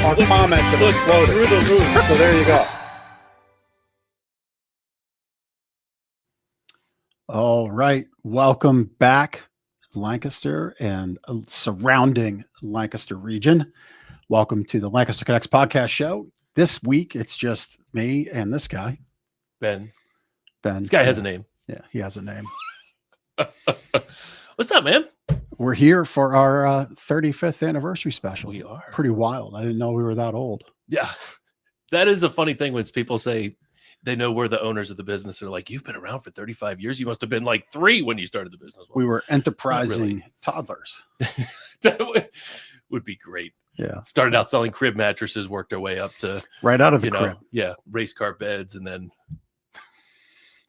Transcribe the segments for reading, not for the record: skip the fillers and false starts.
our comments have exploded through the roof. So there you go. All right. Welcome back, Lancaster and surrounding Lancaster region. Welcome to the Lancaster Connects podcast show. This week, it's just me and this guy. Ben. Ben. This guy has a name. Yeah, he has a name. What's up, man? We're here for our 35th anniversary special. We are. Pretty wild. I didn't know we were that old. Yeah. That is a funny thing when people say they know we're the owners of the business. They're like, you've been around for 35 years. You must have been like 3 when you started the business. We were enterprising toddlers. That would be great. Yeah. Started out selling crib mattresses, worked our way up to right out of the crib. Yeah. Race car beds. And then.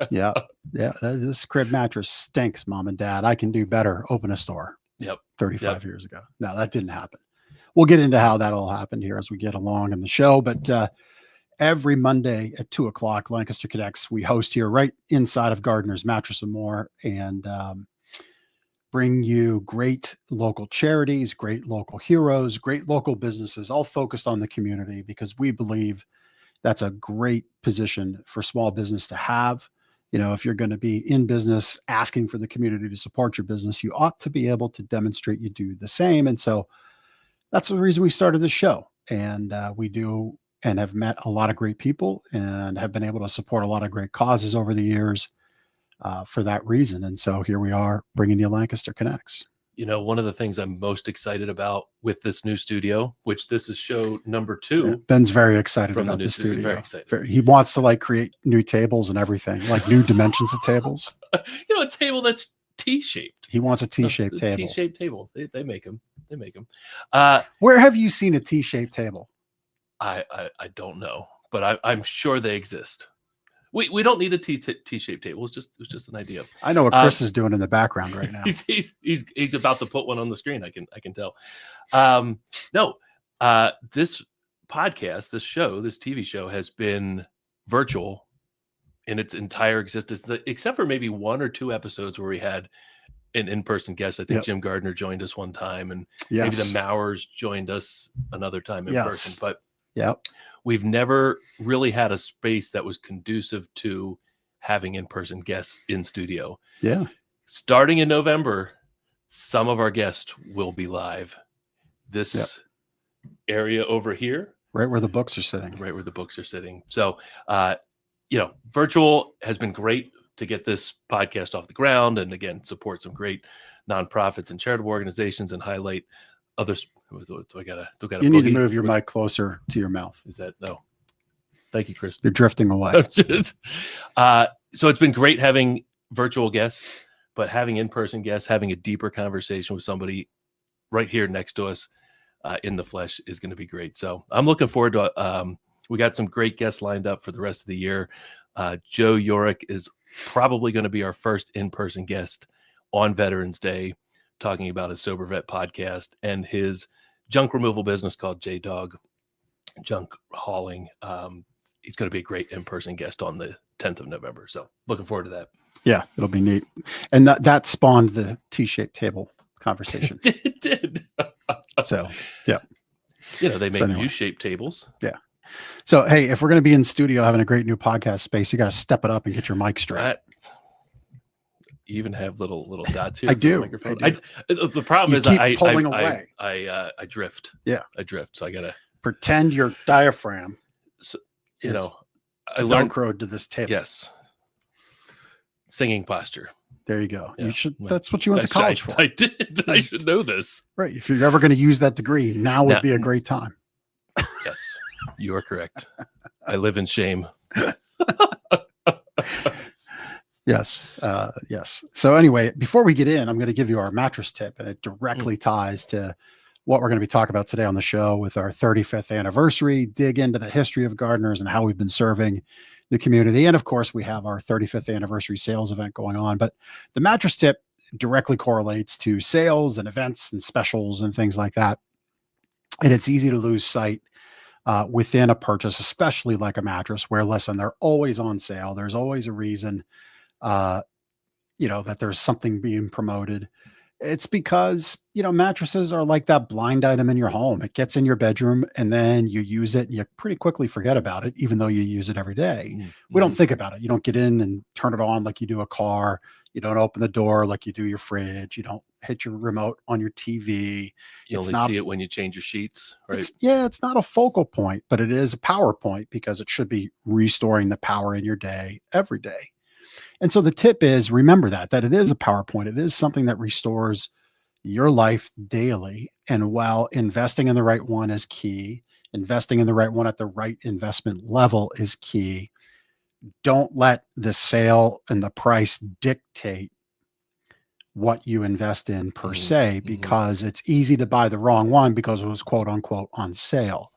Yeah. This crib mattress stinks, Mom and Dad. I can do better. Open a store. Yep. 35 years ago. No, that didn't happen. We'll get into how that all happened here as we get along in the show. But every Monday at 2:00, Lancaster Connects, we host here right inside of Gardner's Mattress and More, and bring you great local charities, great local heroes, great local businesses, all focused on the community, because we believe that's a great position for small business to have. You know, if you're going to be in business asking for the community to support your business, you ought to be able to demonstrate you do the same. And so that's the reason we started this show. And we do and have met a lot of great people and have been able to support a lot of great causes over the years for that reason. And so here we are bringing you Lancaster Connects. You know, one of the things I'm most excited about with this new studio, which this is show number 2. Yeah, Ben's very excited from about the the studio. Very excited. He wants to create new tables and everything, like new dimensions of tables. A table that's T-shaped. He wants a T-shaped table. T-shaped table. They make them. They make them. Where have you seen a T-shaped table? I don't know, but I'm sure they exist. We don't need a T-shaped table. It was just an idea. I know what Chris is doing in the background right now. He's about to put one on the screen. I can tell. This podcast, this show, this TV show has been virtual in its entire existence, except for maybe 1 or 2 episodes where we had an in-person guest. I think Jim Gardner joined us one time, and maybe the Mowers joined us another time in person. But we've never really had a space that was conducive to having in-person guests in studio. Yeah. Starting in November, some of our guests will be live. This area over here. Right where the books are sitting. Right where the books are sitting. So, virtual has been great to get this podcast off the ground, and again, support some great nonprofits and charitable organizations and highlight others. Do I gotta you need to move your mic closer to your mouth. Is that no? Thank you, Chris. You're drifting away. So it's been great having virtual guests, but having in-person guests, having a deeper conversation with somebody right here next to us in the flesh is going to be great. So I'm looking forward to we got some great guests lined up for the rest of the year. Joe Yorick is probably going to be our first in-person guest on Veterans Day, talking about his Sober Vet podcast and his junk removal business called J-Dog Junk Hauling. He's going to be a great in-person guest on the 10th of November. So looking forward to that. Yeah, it'll be neat. And that spawned the T-shaped table conversation. It did. So, yeah. They make U-shaped tables. Yeah. So, hey, if we're going to be in studio having a great new podcast space, you got to step it up and get your mic straight. You even have little dots here. I do. The problem is I pulling away. I drift. Yeah, I drift. So I gotta pretend your diaphragm. So, I learned to this table. Yes. Singing posture. There you go. Yeah. You should. That's what you went to college for. I did. I should know this. Right. If you're ever going to use that degree, now would be a great time. Yes, you are correct. I live in shame. Yes. Yes. So anyway, before we get in, I'm going to give you our mattress tip, and it directly ties to what we're going to be talking about today on the show with our 35th anniversary, dig into the history of Gardner's and how we've been serving the community. And of course, we have our 35th anniversary sales event going on, but the mattress tip directly correlates to sales and events and specials and things like that. And it's easy to lose sight within a purchase, especially like a mattress, where, listen, they're always on sale. There's always a reason, that there's something being promoted. It's because, mattresses are like that blind item in your home. It gets in your bedroom and then you use it and you pretty quickly forget about it, even though you use it every day. We don't Mm-hmm. think about it. You don't get in and turn it on like you do a car. You don't open the door like you do your fridge. You don't hit your remote on your TV. You It's only not, see it when you change your sheets, right? it's not a focal point, but it is a power point because it should be restoring the power in your day every day. And so the tip is remember that it is a PowerPoint. It is something that restores your life daily. And while investing in the right one is key, investing in the right one at the right investment level is key. Don't let the sale and the price dictate what you invest in per se, Mm-hmm. because it's easy to buy the wrong one because it was quote unquote on sale.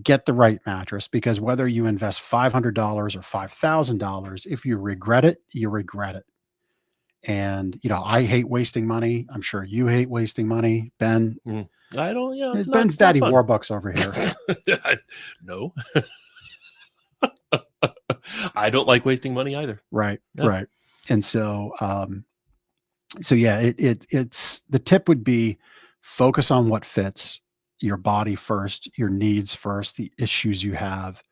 Get the right mattress, because whether you invest $500 or $5,000, if you regret it, you regret it. And, I hate wasting money. I'm sure you hate wasting money. Ben, I don't, it's not, Ben's it's not daddy fun. Warbucks over here. No. I don't like wasting money either. Right. Yeah. Right. And so, yeah, it's the tip would be focus on what fits your body first, your needs first, the issues you have,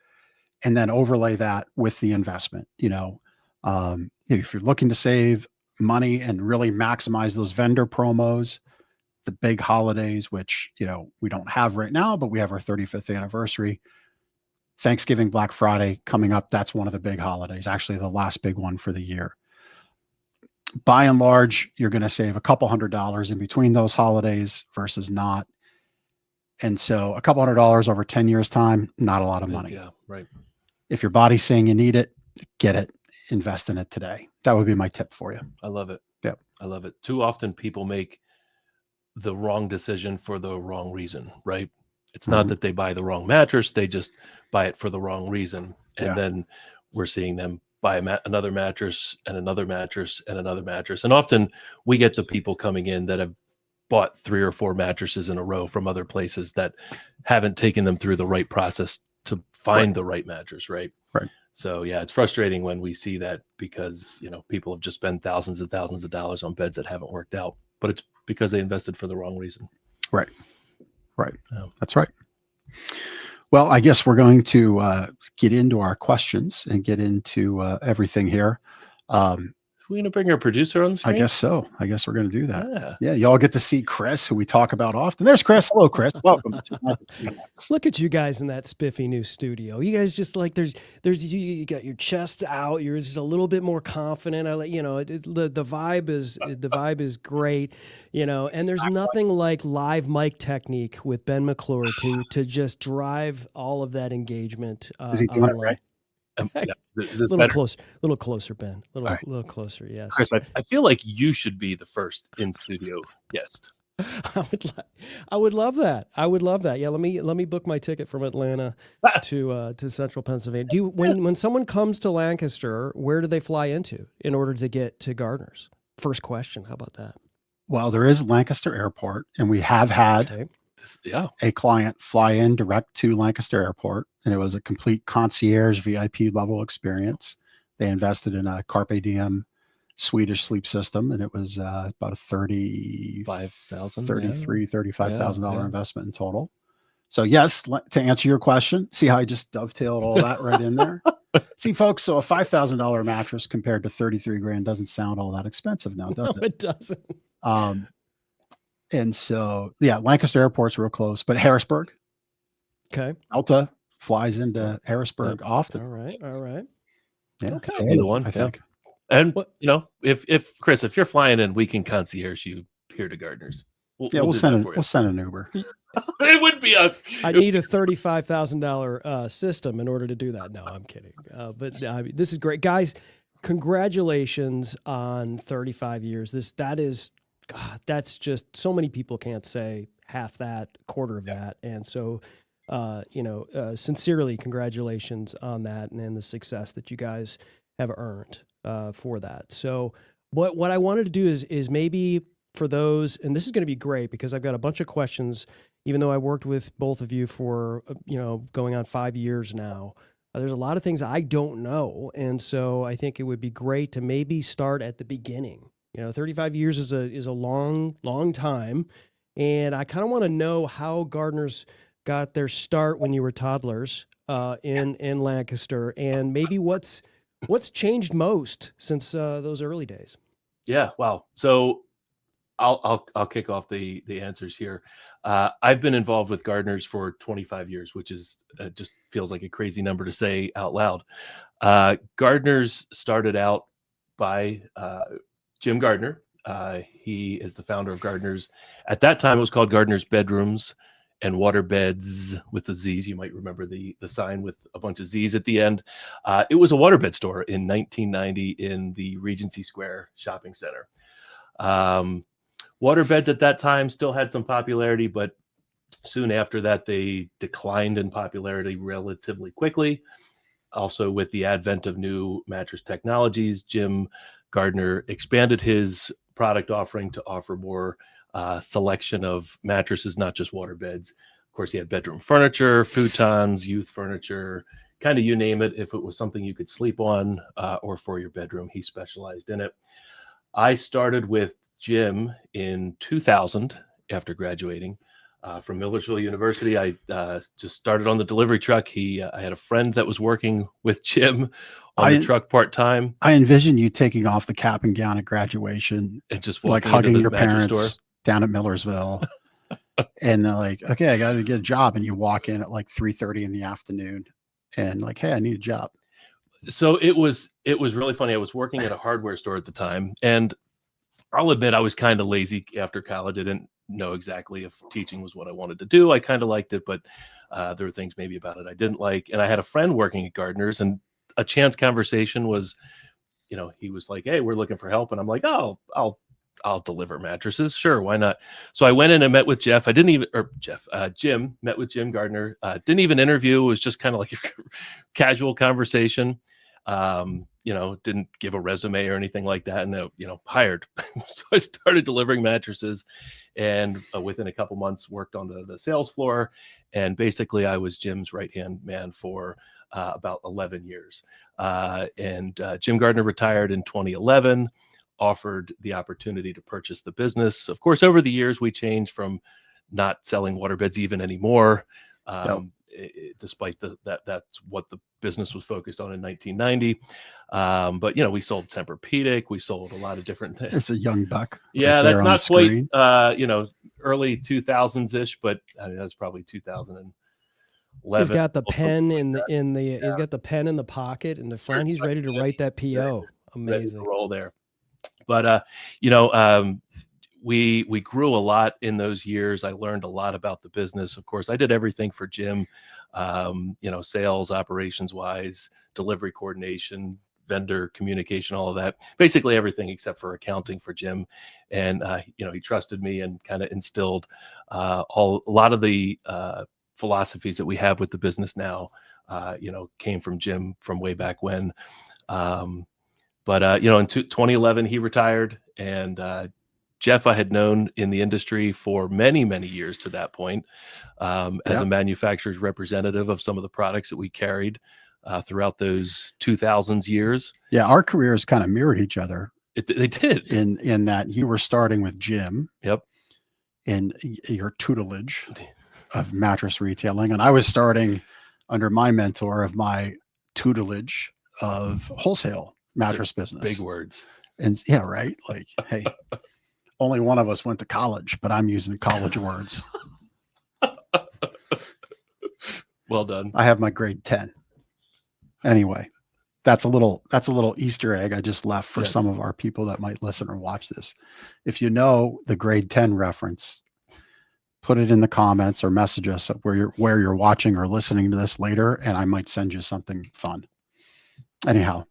and then overlay that with the investment. If you're looking to save money and really maximize those vendor promos, the big holidays, which, we don't have right now, but we have our 35th anniversary, Thanksgiving, Black Friday coming up. That's one of the big holidays, actually the last big one for the year. By and large, you're going to save a couple $100s in between those holidays versus not. And so a couple $100 over 10 years time, not a lot of money. Yeah, right. If your body's saying you need it, get it, invest in it today. That would be my tip for you. I love it. Yep. I love it. Too often people make the wrong decision for the wrong reason, right? It's not that they buy the wrong mattress. They just buy it for the wrong reason. And then we're seeing them buy another mattress and another mattress and another mattress. And often we get the people coming in that have bought 3 or 4 mattresses in a row from other places that haven't taken them through the right process to find the right mattress, right? Right. So yeah, it's frustrating when we see that because, people have just spent thousands and thousands of dollars on beds that haven't worked out, but it's because they invested for the wrong reason. Right. Right. That's right. Well, I guess we're going to get into our questions and get into everything here. We're going to bring our producer on the screen? I guess so. I guess we're going to do that. Yeah. Y'all get to see Chris, who we talk about often. There's Chris. Hello, Chris. Welcome. Look at you guys in that spiffy new studio. You guys just like there's you got your chest out. You're just a little bit more confident. The vibe is great. And there's nothing like live mic technique with Ben McClure to just drive all of that engagement. Is he doing it right? Is a little closer, Ben. Little closer, yes. Chris, I feel like you should be the first in studio guest. I would love that. Yeah, let me book my ticket from Atlanta to Central Pennsylvania. When someone comes to Lancaster, where do they fly into in order to get to Gardner's? First question. How about that? Well, there is Lancaster Airport, and we have had a client fly in direct to Lancaster Airport, and it was a complete concierge VIP level experience. They invested in a Carpe Diem Swedish sleep system, and it was about a $35,000 investment in total. So yes, to answer your question, see how I just dovetailed all that right in there? See, folks, so a $5,000 mattress compared to 33 grand doesn't sound all that expensive now, does it? No, it doesn't. And so, yeah, Lancaster Airport's real close, but Harrisburg. Okay. Delta flies into Harrisburg often. All right. Yeah. Okay. Either one, I think. And if Chris, if you're flying in, we can concierge you here to Gardner's. We'll send an Uber. It would be us. I need a $35,000 system in order to do that. No, I'm kidding. But this is great, guys. Congratulations on 35 years. That's just so many people can't say half that, quarter of that, and so sincerely, congratulations on that and the success that you guys have earned for that. So what I wanted to do is maybe for those, and this is going to be great because I've got a bunch of questions, even though I worked with both of you for, going on 5 years now. There's a lot of things I don't know. And so I think it would be great to maybe start at the beginning You know, 35 years is a long, long time. And I kind of want to know how Gardner's got their start when you were toddlers in Lancaster, and maybe what's changed most since those early days. Yeah. Wow. So I'll kick off the answers here. I've been involved with Gardners for 25 years, which is just feels like a crazy number to say out loud. Gardners started out by Jim Gardner. He is the founder of Gardners. At that time, it was called Gardner's Bedrooms and Water Beds with the Z's. You might remember the sign with a bunch of Z's at the end. It was a waterbed store in 1990 in the Regency Square shopping center. Waterbeds at that time still had some popularity, but soon after that, they declined in popularity relatively quickly. Also, with the advent of new mattress technologies, Jim Gardner expanded his product offering to offer more selection of mattresses, not just waterbeds. Of course, he had bedroom furniture, futons, youth furniture, kind of you name it. If it was something you could sleep on or for your bedroom, he specialized in it. I started with Jim in 2000 after graduating from Millersville University. I just started on the delivery truck. I had a friend that was working with Jim on the truck part-time. I envision you taking off the cap and gown at graduation and just like hugging your parents store down at Millersville. And they're like, okay, I got to get a job. And you walk in at like 3:30 in the afternoon and like, hey, I need a job. So it was really funny. I was working at a hardware store at the time, and I'll admit I was kind of lazy after college. I didn't know exactly if teaching was what I wanted to do. I kind of liked it, but there were things maybe about it I didn't like. And I had a friend working at Gardner's, and a chance conversation was, he was like, hey, we're looking for help. And I'm like, oh, I'll deliver mattresses. Sure. Why not? So I went in and met with Jim met with Jim Gardner. Didn't even interview. It was just kind of like a casual conversation. Didn't give a resume or anything like that. And, hired. So I started delivering mattresses, and within a couple months worked on the sales floor. And basically I was Jim's right-hand man for about 11 years. And Jim Gardner retired in 2011, offered the opportunity to purchase the business. Of course, over the years, we changed from not selling waterbeds even anymore. Despite that's what the business was focused on in 1990. But we sold Tempur-Pedic, we sold a lot of different things. There's a young buck. Yeah, that's not quite early 2000s ish, but I mean that's probably 2011. He's got the pen he's got the pen in the pocket in the front. He's ready to write that PO. Amazing roll there. But we grew a lot in those years. I learned a lot about the business. Of course, I did everything for Jim, sales, operations wise, delivery coordination, vendor communication, all of that, basically everything except for accounting for Jim. And, he trusted me and kind of instilled a lot of the philosophies that we have with the business now, came from Jim from way back when. But in 2011, he retired, and Jeff I had known in the industry for many, many years to that point as a manufacturer's representative of some of the products that we carried throughout those 2000s years. Yeah, our careers kind of mirrored each other. They did. In that you were starting with Jim. Yep. In your tutelage of mattress retailing, and I was starting under my mentor of my tutelage of wholesale mattress business. Big words. And yeah, right. Like, hey, only one of us went to college, but I'm using college words. Well done. I have my grade 10. Anyway, that's a little Easter egg I just left for some of our people that might listen or watch this. If you know the grade 10 reference, put it in the comments or message us where you're watching or listening to this later, and I might send you something fun. Anyhow,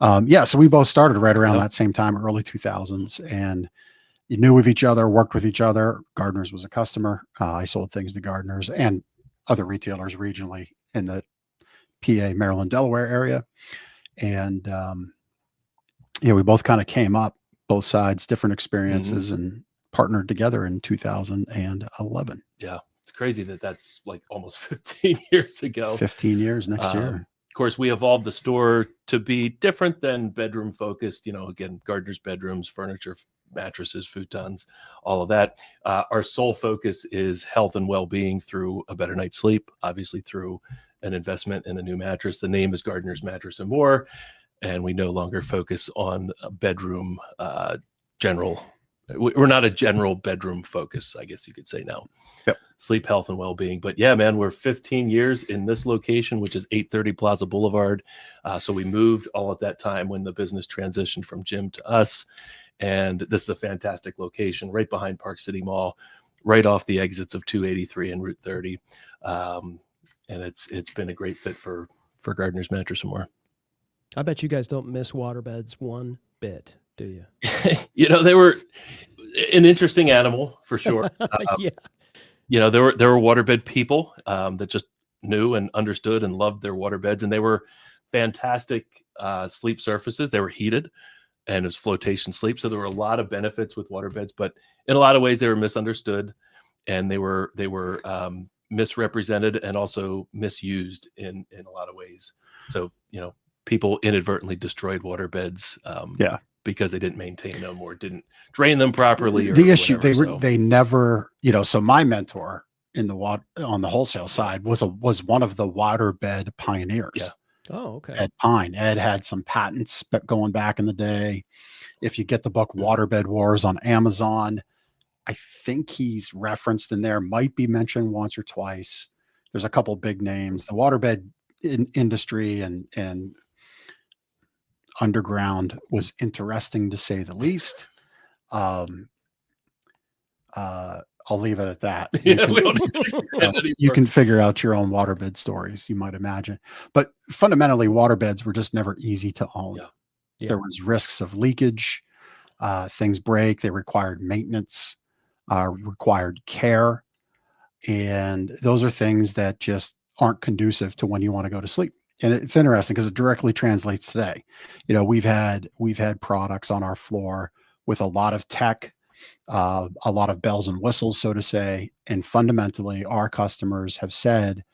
so we both started right around that same time, early 2000s, and you knew of each other, worked with each other. Gardner's was a customer. I sold things to Gardner's and other retailers regionally in the PA, Maryland, Delaware area. And, we both kind of came up, both sides, different experiences, and partnered together in 2011. Yeah. It's crazy that's like almost 15 years ago. 15 years next year. Of course, we evolved the store to be different than bedroom focused. Again, Gardner's bedrooms, furniture, mattresses, futons, all of that. Our sole focus is health and well-being through a better night's sleep, obviously through an investment in a new mattress. The name is Gardner's Mattress and More, and we no longer focus on a bedroom general. We're not a general bedroom focus, I guess you could say now. Yep. Sleep, health, and well-being. But yeah, man, we're 15 years in this location, which is 830 Plaza Boulevard. So we moved all at that time when the business transitioned from Jim to us. And this is a fantastic location right behind Park City Mall, right off the exits of 283 and Route 30. And it's been a great fit for Gardner's Mattress and More. I bet you guys don't miss waterbeds one bit, do you? They were an interesting animal for sure. Yeah. There were waterbed people that just knew and understood and loved their waterbeds, and they were fantastic sleep surfaces. They were heated, and it was flotation sleep. So there were a lot of benefits with waterbeds, but in a lot of ways they were misunderstood, and they were misrepresented and also misused in a lot of ways. So people inadvertently destroyed waterbeds. Because they didn't maintain them or didn't drain them properly. Or the issue whatever, they never, so my mentor on the wholesale side was one of the waterbed pioneers. Yeah. Oh, okay. Ed Pine. Ed had some patents going back in the day. If you get the book Waterbed Wars on Amazon, I think he's referenced in there, might be mentioned once or twice. There's a couple big names. The waterbed industry and underground was interesting to say the least. I'll leave it at that. You can figure out your own waterbed stories, you might imagine. But fundamentally, waterbeds were just never easy to own. Yeah. There was risks of leakage. Things break. They required maintenance, required care. And those are things that just aren't conducive to when you want to go to sleep. And it's interesting because it directly translates today. We've had products on our floor with a lot of tech, a lot of bells and whistles, so to say. And fundamentally, our customers have said,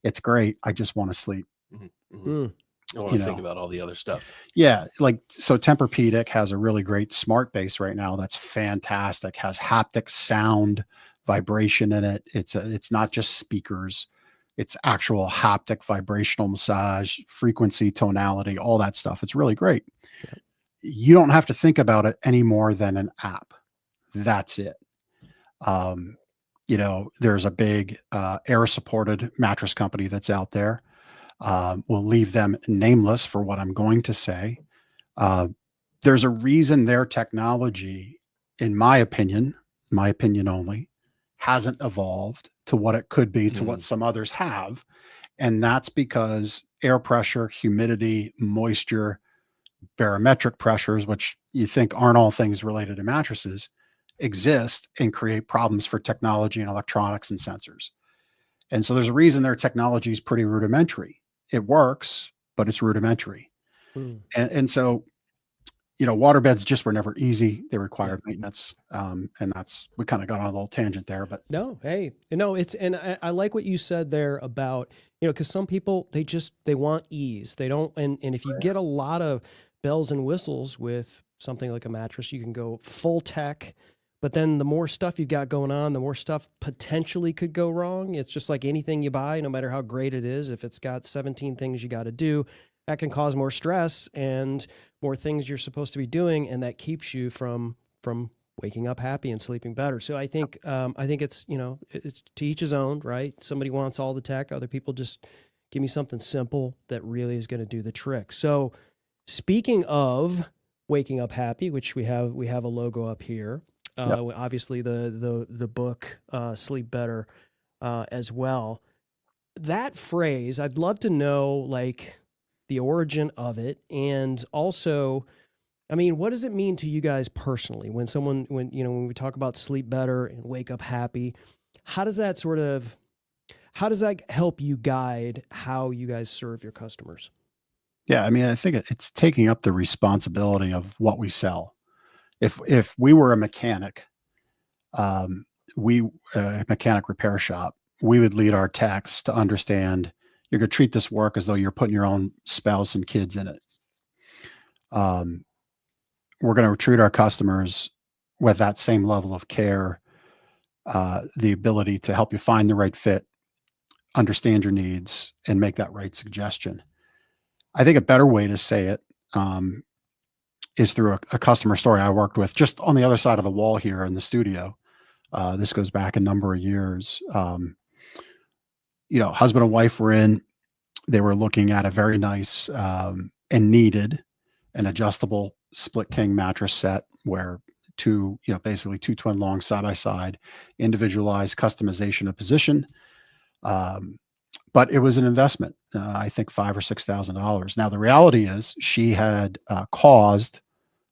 it's great. I just want to sleep. Mm-hmm. Mm-hmm. I want to think about all the other stuff. Yeah. So Tempur-Pedic has a really great smart base right now. That's fantastic. Has haptic sound vibration in it. It's not just speakers. It's actual haptic vibrational massage, frequency, tonality, all that stuff. It's really great. Yeah. You don't have to think about it any more than an app. That's it. There's a big air-supported mattress company that's out there. We'll leave them nameless for what I'm going to say. There's a reason their technology, in my opinion only, hasn't evolved to what it could be, to what some others have. And that's because air pressure, humidity, moisture, barometric pressures, which you think aren't all things related to mattresses, exist and create problems for technology and electronics and sensors. And so there's a reason their technology is pretty rudimentary. It works, but it's rudimentary. And so, waterbeds just were never easy. They required maintenance. And we kind of got on a little tangent there, but no, hey, and I like what you said there about, cause some people, they want ease. They don't. And if you get a lot of bells and whistles with something like a mattress, you can go full tech, but then the more stuff you've got going on, the more stuff potentially could go wrong. It's just like anything you buy, no matter how great it is, if it's got 17 things you got to do, that can cause more stress and more things you're supposed to be doing, and that keeps you from waking up happy and sleeping better. So I think it's it's to each his own, right? Somebody wants all the tech, other people just give me something simple that really is going to do the trick. So speaking of waking up happy, which we have a logo up here. Obviously the book Sleep Better as well. That phrase, I'd love to know the origin of it, and also, what does it mean to you guys personally when we talk about sleep better and wake up happy? How does that help you guide how you guys serve your customers? Yeah, I think it's taking up the responsibility of what we sell. If we were a mechanic, a mechanic repair shop, we would lead our techs to understand You're going to treat this work as though you're putting your own spouse and kids in it. We're going to treat our customers with that same level of care, the ability to help you find the right fit, understand your needs, and make that right suggestion. I think a better way to say it is through a customer story I worked with just on the other side of the wall here in the studio. This goes back a number of years. Husband and wife were in. They were looking at a very nice and needed an adjustable split king mattress set where basically two twin long side by side, individualized customization of position. But it was an investment, I think $5,000 or $6,000. Now, the reality is she had caused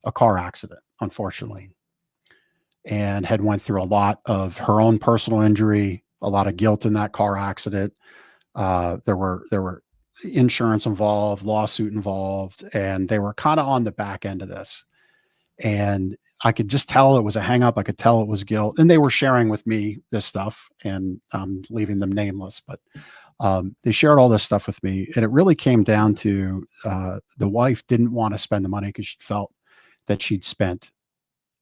a car accident, unfortunately, and had went through a lot of her own personal injury, a lot of guilt in that car accident. There were insurance involved, lawsuit involved, and they were kind of on the back end of this. And I could just tell it was a hang up. I could tell it was guilt. And they were sharing with me this stuff, and I'm leaving them nameless, but they shared all this stuff with me. And it really came down to the wife didn't want to spend the money because she felt that she'd spent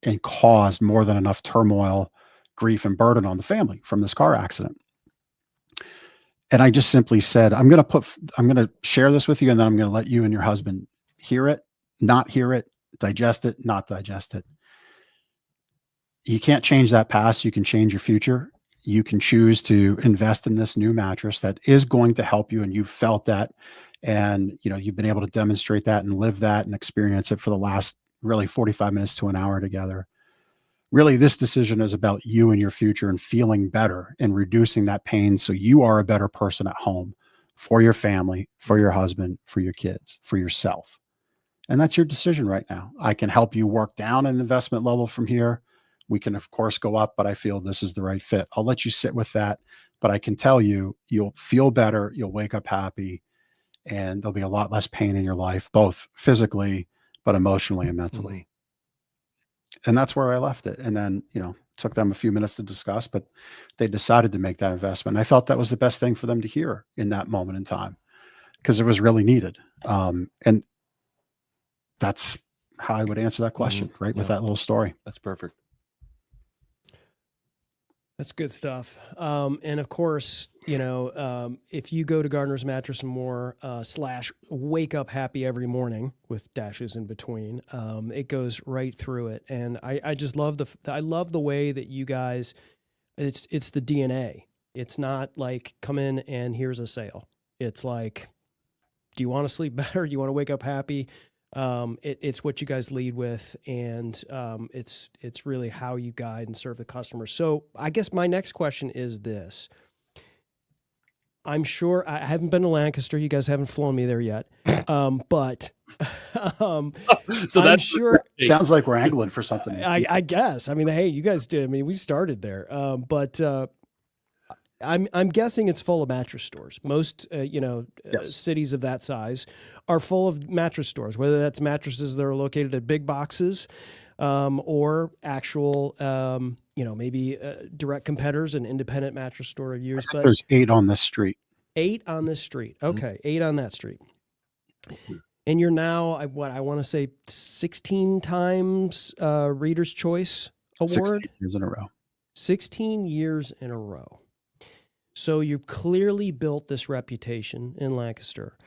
and caused more than enough turmoil, grief, and burden on the family from this car accident. And I just simply said, I'm going to share this with you, and then I'm going to let you and your husband hear it, not hear it, digest it, not digest it. You can't change that past. You can change your future. You can choose to invest in this new mattress that is going to help you. And you've felt that, and you've been able to demonstrate that and live that and experience it for the last really 45 minutes to an hour together. Really, this decision is about you and your future and feeling better and reducing that pain so you are a better person at home for your family, for your husband, for your kids, for yourself. And that's your decision right now. I can help you work down an investment level from here. We can, of course, go up, but I feel this is the right fit. I'll let you sit with that, but I can tell you, you'll feel better. You'll wake up happy, and there'll be a lot less pain in your life, both physically, but emotionally and mentally. Mm-hmm. And that's where I left it. And then, took them a few minutes to discuss, but they decided to make that investment. I felt that was the best thing for them to hear in that moment in time because it was really needed. And that's how I would answer that question, right? With that little story. That's perfect. That's good stuff. And of course, if you go to Gardner's Mattress and More / wake up happy every morning with dashes in between, it goes right through it. And I just love the way that you guys, it's the DNA. It's not like come in and here's a sale. It's like, do you want to sleep better? Do you want to wake up happy? It's what you guys lead with, and it's really how you guide and serve the customer. So I guess my next question is this. I'm sure I haven't been to Lancaster. You guys haven't flown me there yet. But so I'm sure sounds like we're angling for something. I guess. I mean, hey, you guys did. I mean, we started there. But I'm guessing it's full of mattress stores. Most, Yes. cities of that size are full of mattress stores, whether that's mattresses that are located at big boxes or actual, maybe direct competitors and independent mattress store reviews. But there's 8 on this street. 8 on this street. Okay, 8 on that street. And you're now, I want to say 16 times Reader's Choice Award. 16 years in a row. 16 years in a row. So you've clearly built this reputation in Lancaster,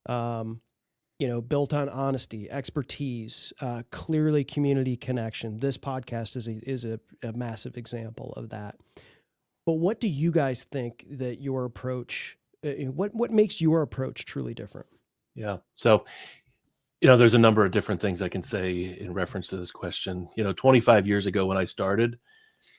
built on honesty, expertise, clearly community connection. This podcast is a massive example of that. But what do you guys think that your approach, what makes your approach truly different? Yeah. So, there's a number of different things I can say in reference to this question. 25 years ago when I started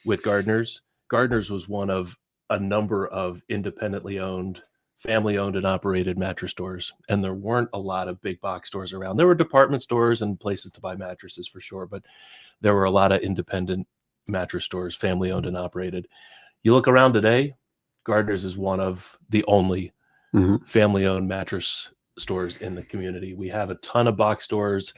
with Gardner's was one of a number of independently owned, family owned and operated mattress stores. And there weren't a lot of big box stores around. There were department stores and places to buy mattresses for sure, but there were a lot of independent mattress stores, family owned and operated. You look around today, Gardner's is one of the only family owned mattress stores in the community. We have a ton of box stores,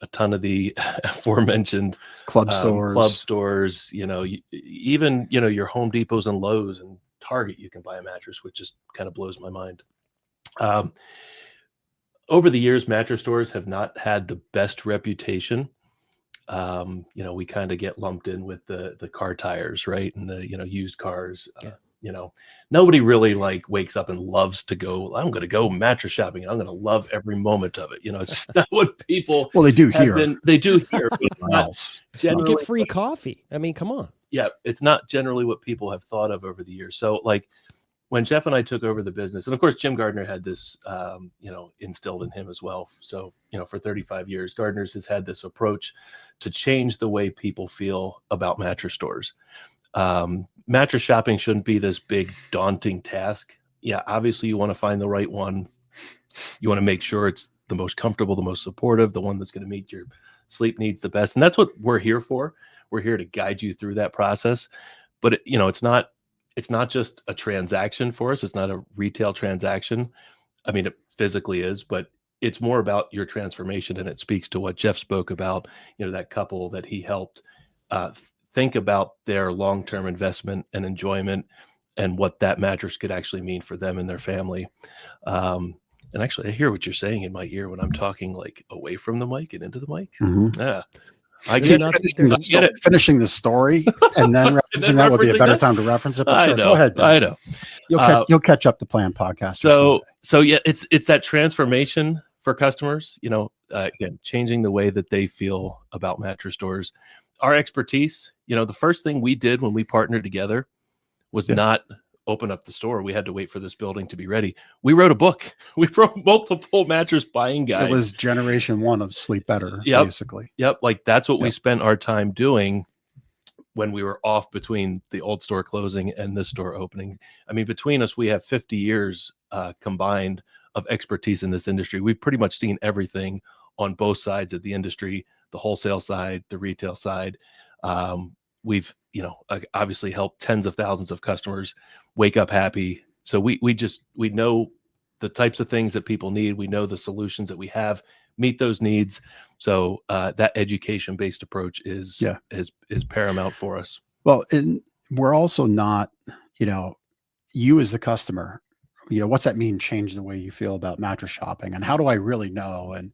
a ton of the aforementioned club stores, even, your Home Depots and Lowe's and Target, you can buy a mattress, which just kind of blows my mind. Um, over the years, mattress stores have not had the best reputation. We kind of get lumped in with the car tires, right? And the, used cars. Yeah. Nobody really like wakes up and loves to go, I'm going to go mattress shopping. And I'm going to love every moment of it. It's just not what people Well, they do have here. been. They do here, but it's not else. You generally. get free coffee. I mean, come on. Yeah, it's not generally what people have thought of over the years. So like when Jeff and I took over the business, and of course Jim Gardner had this, instilled in him as well. So, for 35 years, Gardner's has had this approach to change the way people feel about mattress stores. Mattress shopping shouldn't be this big daunting task. Yeah, obviously you want to find the right one. You want to make sure it's the most comfortable, the most supportive, the one that's going to meet your sleep needs the best. And that's what we're here for. We're here to guide you through that process. But it's not just a transaction for us. It's not a retail transaction. I mean, it physically is, but it's more about your transformation. And it speaks to what Jeff spoke about, that couple that he helped think about their long-term investment and enjoyment and what that mattress could actually mean for them and their family. And actually, I hear what you're saying in my ear when I'm talking like away from the mic and into the mic. Mm-hmm. Yeah. Finishing the story and then referencing that would be a better time to reference it. But sure, go ahead, Ben. I know. You'll catch up the plan podcast. So yeah, it's that transformation for customers. Again, changing the way that they feel about mattress stores. Our expertise. The first thing we did when we partnered together was not open up the store. We had to wait for this building to be ready. We wrote a book. We wrote multiple mattress buying guides. It was generation 1 of Sleep Better, basically. Yep. Like that's what we spent our time doing when we were off between the old store closing and this store opening. I mean, between us, we have 50 years combined of expertise in this industry. We've pretty much seen everything on both sides of the industry, the wholesale side, the retail side. We've, obviously helped tens of thousands of customers wake up happy. So we know the types of things that people need. We know the solutions that we have meet those needs. So that education-based approach is paramount for us. Well, and we're also not, you as the customer, what's that mean? Change the way you feel about mattress shopping, and how do I really know? And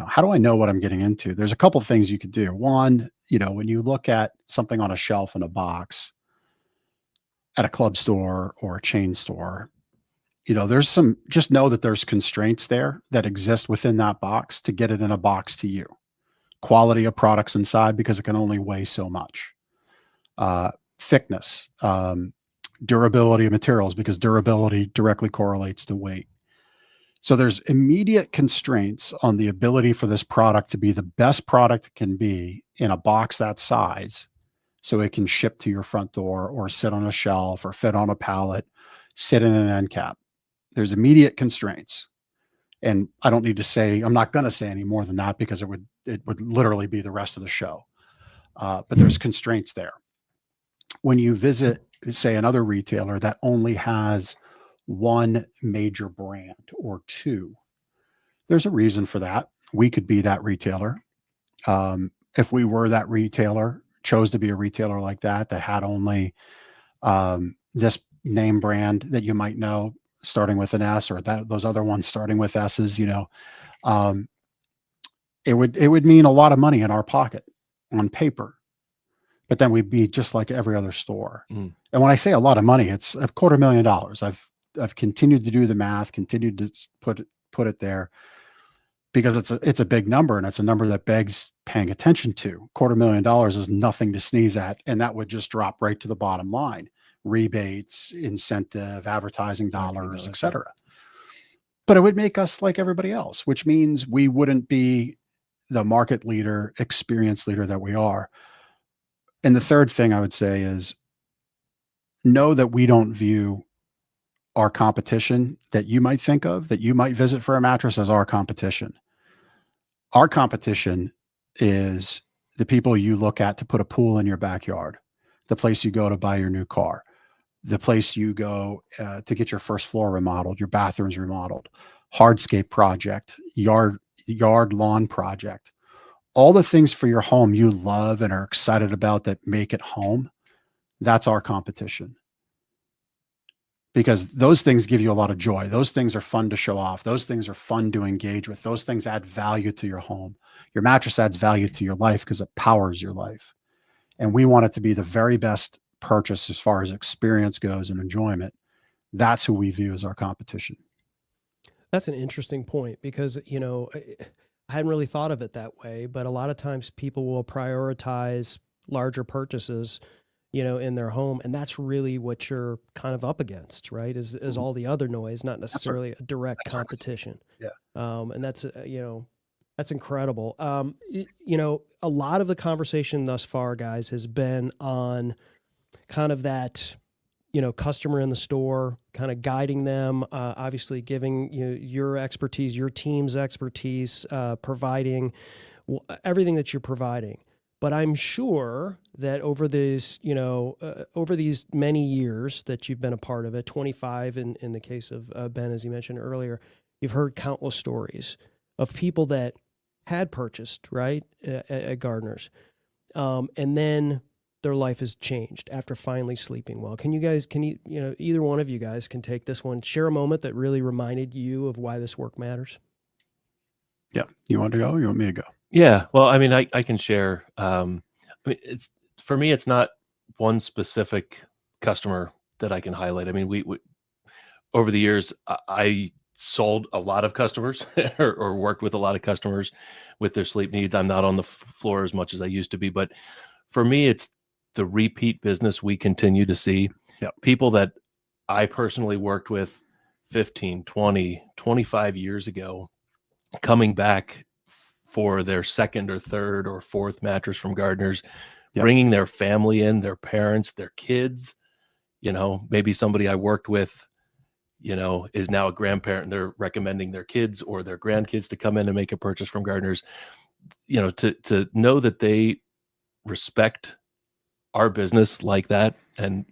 how do I know what I'm getting into? There's a couple of things you could do. One, when you look at something on a shelf in a box at a club store or a chain store, just know that there's constraints there that exist within that box to get it in a box to you. Quality of products inside, because it can only weigh so much. Thickness, durability of materials, because durability directly correlates to weight. So there's immediate constraints on the ability for this product to be the best product it can be in a box that size, so it can ship to your front door or sit on a shelf or fit on a pallet, sit in an end cap. There's immediate constraints. And I don't need to say, I'm not going to say any more than that, because it would literally be the rest of the show. But there's constraints there. When you visit, say, another retailer that only has one major brand or two, there's a reason for that. We could be that retailer. If we were that retailer, chose to be a retailer like that had only this name brand that you might know starting with an S, or those other ones starting with S's, it would mean a lot of money in our pocket on paper, but then we'd be just like every other store. And when I say a lot of money, it's $250,000. I've continued to do the math, continued to put it there, because it's a big number, and it's a number that begs paying attention to. $250,000 is nothing to sneeze at, and that would just drop right to the bottom line. Rebates, incentive, advertising dollars, etc. But it would make us like everybody else, which means we wouldn't be the market leader, experience leader that we are. And the third thing I would say is, know that we don't view our competition that you might think of, that you might visit for a mattress, as our competition. Our competition is the people you look at to put a pool in your backyard, the place you go to buy your new car, the place you go to get your first floor remodeled, your bathrooms remodeled, hardscape project, yard lawn project, all the things for your home you love and are excited about that make it home. That's our competition. because those things give you a lot of joy. Those things are fun to show off. Those things are fun to engage with. Those things add value to your home. Your mattress adds value to your life because it powers your life. And we want it to be the very best purchase as far as experience goes and enjoyment. That's who we view as our competition. That's an interesting point because, I hadn't really thought of it that way, but a lot of times people will prioritize larger purchases, in their home. And that's really what you're kind of up against, right? Is all the other noise, not necessarily a direct competition. Yeah. And that's, that's incredible. A lot of the conversation thus far, guys, has been on kind of that, customer in the store, kind of guiding them, obviously giving your expertise, your team's expertise, providing everything that you're providing. But I'm sure that over these many years that you've been a part of it, 25 in the case of Ben, as you mentioned earlier, you've heard countless stories of people that had purchased, right, at Gardner's. And then their life has changed after finally sleeping well. Can you, either one of you guys can take this one, share a moment that really reminded you of why this work matters? Yeah. You want to go? You want me to go? Yeah. Well, I mean, I can share. It's for me, it's not one specific customer that I can highlight. I mean, we over the years, I sold a lot of customers or worked with a lot of customers with their sleep needs. I'm not on the floor as much as I used to be, but for me, it's the repeat business we continue to see. Yep. People that I personally worked with 15, 20, 25 years ago, coming back for their second or third or fourth mattress from Gardner's, Yep. bringing their family in, their parents, their kids, maybe somebody I worked with, is now a grandparent and they're recommending their kids or their grandkids to come in and make a purchase from Gardner's, to know that they respect our business like that and,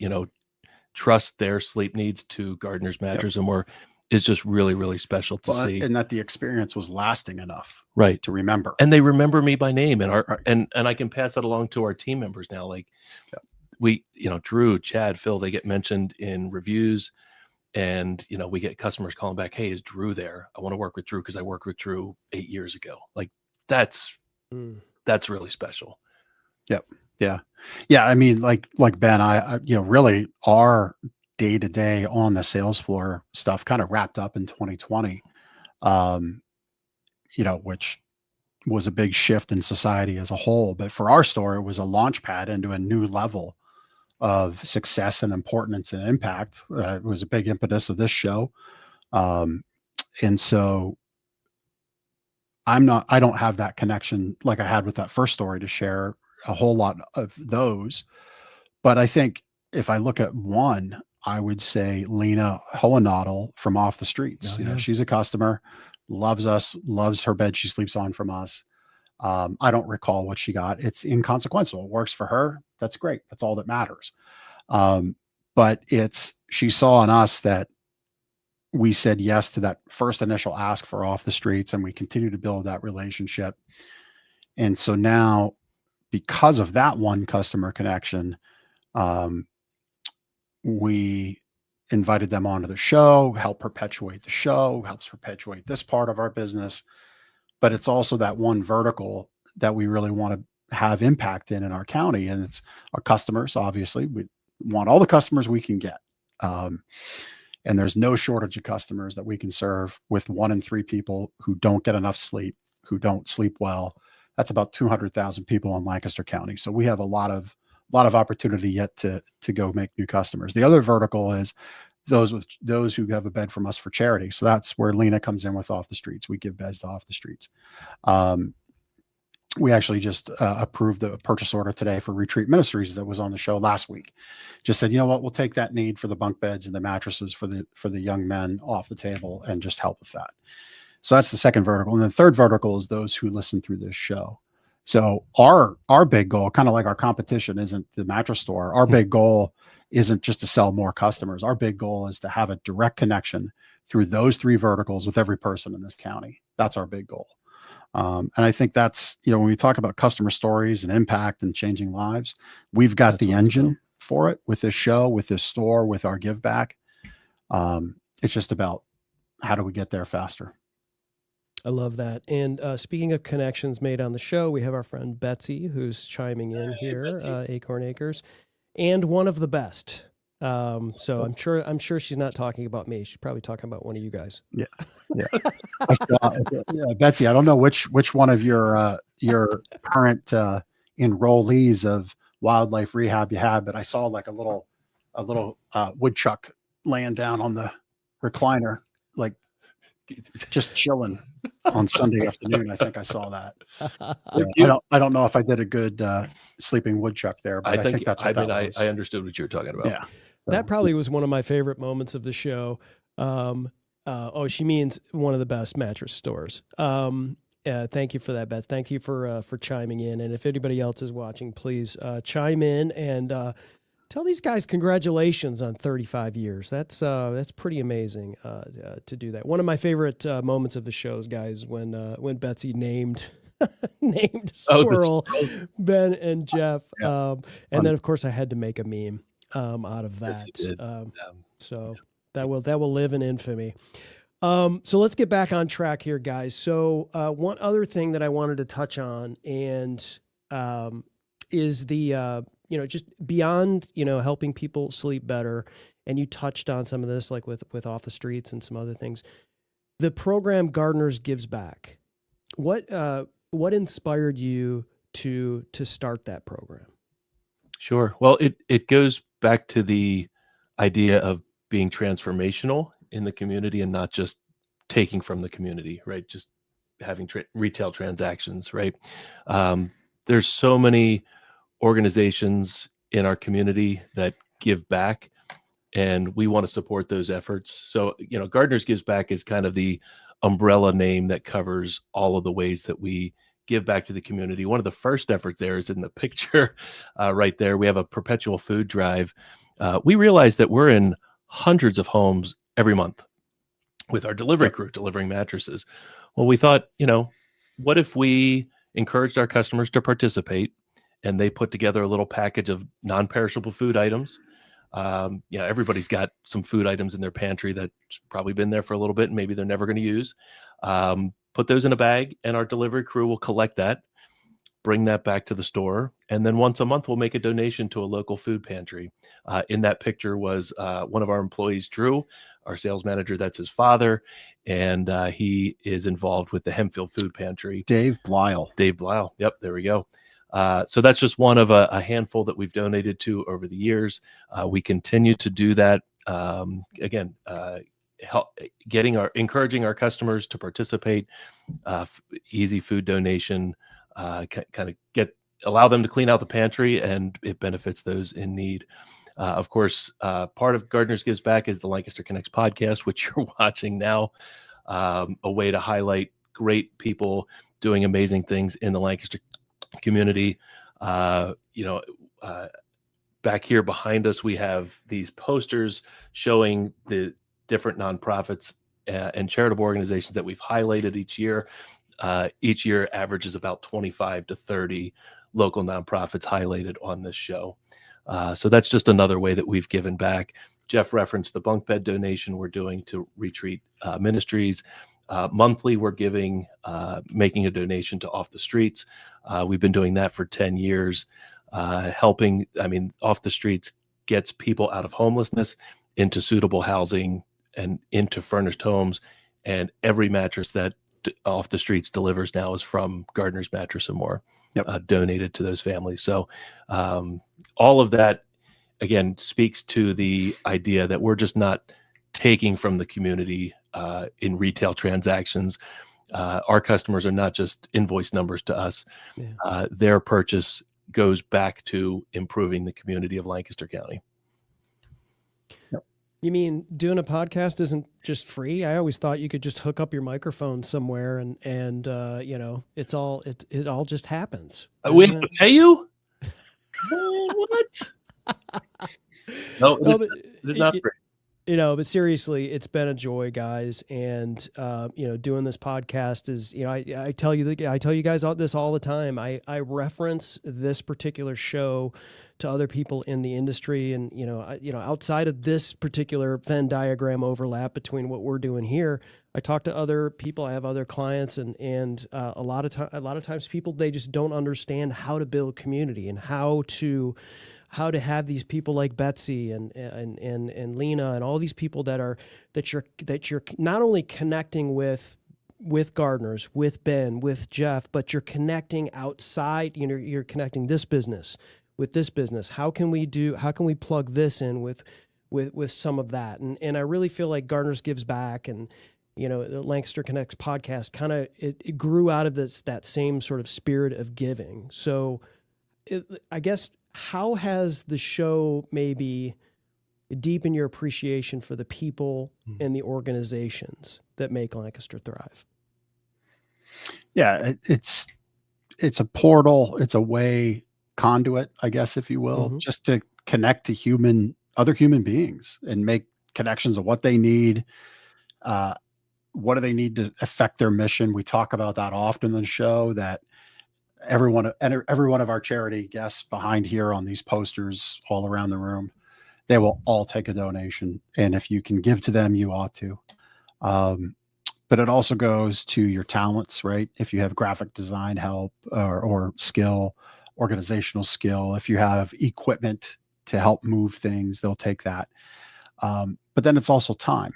trust their sleep needs to Gardner's Mattress and more is just really, really special to see. And that the experience was lasting enough, right, to remember. And they remember me by name, and Right. and I can pass that along to our team members now. Like we, Drew, Chad, Phil, they get mentioned in reviews, and we get customers calling back, "Hey, is Drew there? I want to work with Drew because I worked with Drew 8 years ago." Like that's really special. Yep. Yeah. I mean, like Ben, I really our day-to-day on the sales floor stuff kind of wrapped up in 2020, which was a big shift in society as a whole. But for our store, it was a launch pad into a new level of success and importance and impact. It was a big impetus of this show. And so I don't have that connection like I had with that first story to share a whole lot of those. But I think if I look at one, I would say Lena Hohenadel from Off the Streets. She's a customer, loves us, loves her bed she sleeps on from us. I don't recall what she got. It's inconsequential. It works for her. That's great. That's all that matters. But she saw in us that we said yes to that first initial ask for Off the Streets, and we continue to build that relationship. And so now, because of that one customer connection, we invited them onto the show, help perpetuate the show, helps perpetuate this part of our business. But it's also that one vertical that we really want to have impact in our county. And it's our customers. Obviously, we want all the customers we can get. And there's no shortage of customers that we can serve with 1 in 3 people who don't get enough sleep, who don't sleep well. That's about 200,000 people in Lancaster County. So we have a lot of opportunity yet to go make new customers. The other vertical is those who have a bed from us for charity. So that's where Lena comes in with Off the Streets. We give beds to Off the Streets. We actually just approved a purchase order today for Retreat Ministries that was on the show last week. Just said, you know what, we'll take that need for the bunk beds and the mattresses for the young men off the table and just help with that. So that's the second vertical. And the third vertical is those who listen through this show. So our big goal, kind of like our competition isn't the mattress store. Our big goal isn't just to sell more customers. Our big goal is to have a direct connection through those 3 verticals with every person in this county. That's our big goal. And I think that's, when we talk about customer stories and impact and changing lives, we've got the engine for it with this show, with this store, with our give back. It's just about how do we get there faster. I love that. And speaking of connections made on the show, we have our friend Betsy who's chiming in here, Acorn Acres, and one of the best. So I'm sure she's not talking about me. She's probably talking about one of you guys. Yeah. I saw, Betsy, I don't know which one of your current enrollees of wildlife rehab you had, but I saw like a little woodchuck laying down on the recliner, like just chilling on Sunday afternoon. I think I saw that. I don't know if I did a good sleeping woodchuck there, but I think that's what that was. I understood what you were talking about. Yeah. So, that probably was one of my favorite moments of the show. She means one of the best mattress stores. Thank you for that, Beth. Thank you for chiming in. And if anybody else is watching, please chime in and tell these guys congratulations on 35 years. That's pretty amazing to do that. One of my favorite moments of the shows, guys, when Betsy named Squirrel, Ben and Jeff, and then of course I had to make a meme out of that. So that will live in infamy. So let's get back on track here, guys. So one other thing that I wanted to touch on and is the just beyond helping people sleep better, and you touched on some of this like with Off the Streets and some other things. The program Gardner's Gives Back. What inspired you to start that program? Sure. Well, it goes back to the idea of being transformational in the community and not just taking from the community, right? Just having retail transactions, right? There's so many organizations in our community that give back, and we want to support those efforts. So, Gardner's Gives Back is kind of the umbrella name that covers all of the ways that we give back to the community. One of the first efforts there is in the picture right there. We have a perpetual food drive. We realize that we're in hundreds of homes every month with our delivery crew delivering mattresses. Well, we thought, what if we encouraged our customers to participate and they put together a little package of non-perishable food items. Everybody's got some food items in their pantry that's probably been there for a little bit and maybe they're never going to use. Put those in a bag and our delivery crew will collect that, bring that back to the store. And then once a month, we'll make a donation to a local food pantry. In that picture was one of our employees, Drew, our sales manager. That's his father. And he is involved with the Hempfield Food Pantry. Dave Blyle. Yep. There we go. So that's just one of a handful that we've donated to over the years. We continue to do that. Encouraging our customers to participate, easy food donation, kind of allow them to clean out the pantry, and it benefits those in need. Of course, part of Gardner's Gives Back is the Lancaster Connects podcast, which you're watching now, a way to highlight great people doing amazing things in the Lancaster community. Back here behind us, we have these posters showing the different nonprofits and charitable organizations that we've highlighted each year. Each year averages about 25 to 30 local nonprofits highlighted on this show. So that's just another way that we've given back. Jeff referenced the bunk bed donation we're doing to Retreat Ministries. Monthly, we're making a donation to Off the Streets. We've been doing that for 10 years, helping. Off the Streets gets people out of homelessness into suitable housing and into furnished homes. And every mattress that Off the Streets delivers now is from Gardner's Mattress and More, donated to those families. So all of that, again, speaks to the idea that we're just not taking from the community in retail transactions. Our customers are not just invoice numbers to us. Their purchase goes back to improving the community of Lancaster County. You mean doing a podcast isn't just free? I always thought you could just hook up your microphone somewhere and it all just happens. We have to pay you? What? No, it's not free. But seriously, it's been a joy, guys. And, doing this podcast is, I tell you guys this all the time. I reference this particular show to other people in the industry. And, outside of this particular Venn diagram overlap between what we're doing here, I talk to other people. I have other clients, and a lot of times people, they just don't understand how to build community and how to have these people like Betsy and Lena and all these people that you're not only connecting with Gardners, with Ben, with Jeff, but you're connecting outside. You're connecting this business with this business. How can we plug this in with some of that? And I really feel like Gardner's gives back, and the Lancaster Connects podcast kind of it grew out of that same sort of spirit of giving. So I guess, how has the show maybe deepened your appreciation for the people and the organizations that make Lancaster thrive? Yeah, it's a portal. It's a way conduit, I guess, if you will, just to connect to other human beings and make connections of what they need. What do they need to affect their mission? We talk about that often in the show, that every one of our charity guests behind here on these posters all around the room, they will all take a donation. And if you can give to them, you ought to. But it also goes to your talents, right? If you have graphic design help or skill, organizational skill, if you have equipment to help move things, they'll take that. But then it's also time.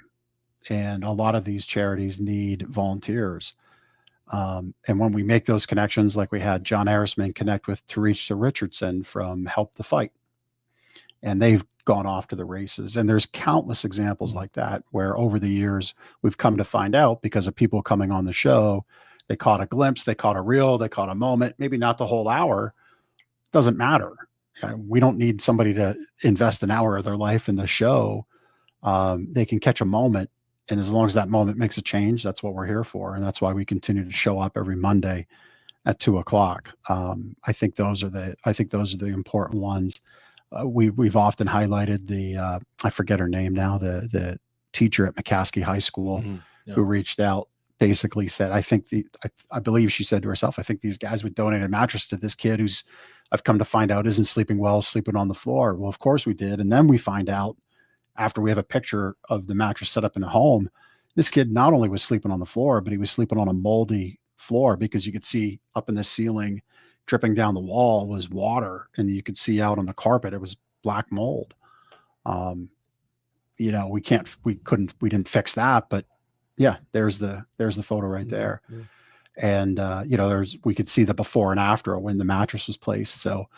And a lot of these charities need volunteers. And when we make those connections, like we had John Harrisman connect with Teresa Richardson from Help the Fight, and they've gone off to the races. And there's countless examples like that, where over the years we've come to find out, because of people coming on the show, they caught a glimpse, they caught a reel, they caught a moment, maybe not the whole hour. Doesn't matter. We don't need somebody to invest an hour of their life in the show. They can catch a moment. And as long as that moment makes a change, that's what we're here for. And that's why we continue to show up every Monday at 2:00. I think those are the important ones. We've often highlighted I forget her name now, the teacher at McCaskey High School who reached out, basically said, I believe she said to herself, I think these guys would donate a mattress to this kid who's, I've come to find out, isn't sleeping well, sleeping on the floor. Well, of course we did. And then we find out, after we have a picture of the mattress set up in a home, this kid not only was sleeping on the floor, but he was sleeping on a moldy floor, because you could see up in the ceiling, dripping down the wall, was water. And you could see out on the carpet, it was black mold. We didn't fix that, but yeah, there's the photo right there. And, we could see the before and after when the mattress was placed. So,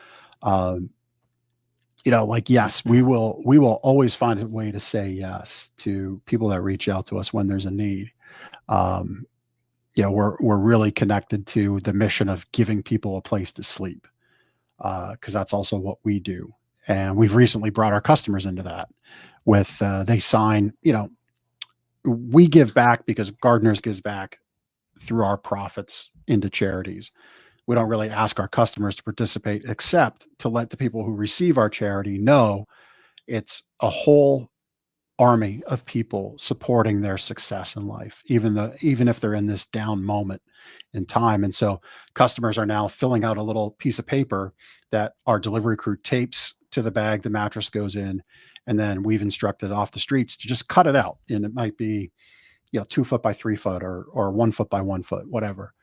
yes, we will always find a way to say yes to people that reach out to us when there's a need. We're really connected to the mission of giving people a place to sleep, because that's also what we do. And we've recently brought our customers into that with, they sign, we give back because Gardner's gives back through our profits into charities. We don't really ask our customers to participate, except to let the people who receive our charity know it's a whole army of people supporting their success in life, even if they're in this down moment in time. And so customers are now filling out a little piece of paper that our delivery crew tapes to the bag the mattress goes in. And then we've instructed off the streets to just cut it out. And it might be, 2 foot by 3 foot or 1 foot by 1 foot, whatever,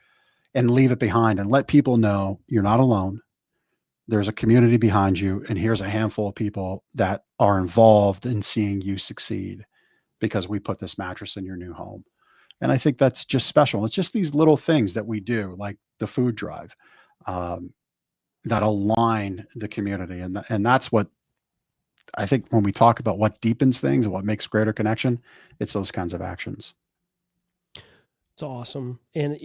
and leave it behind and let people know you're not alone. There's a community behind you. And here's a handful of people that are involved in seeing you succeed because we put this mattress in your new home. And I think that's just special. It's just these little things that we do, like the food drive, that align the community. And that's what I think when we talk about what deepens things and what makes greater connection, it's those kinds of actions. It's awesome. And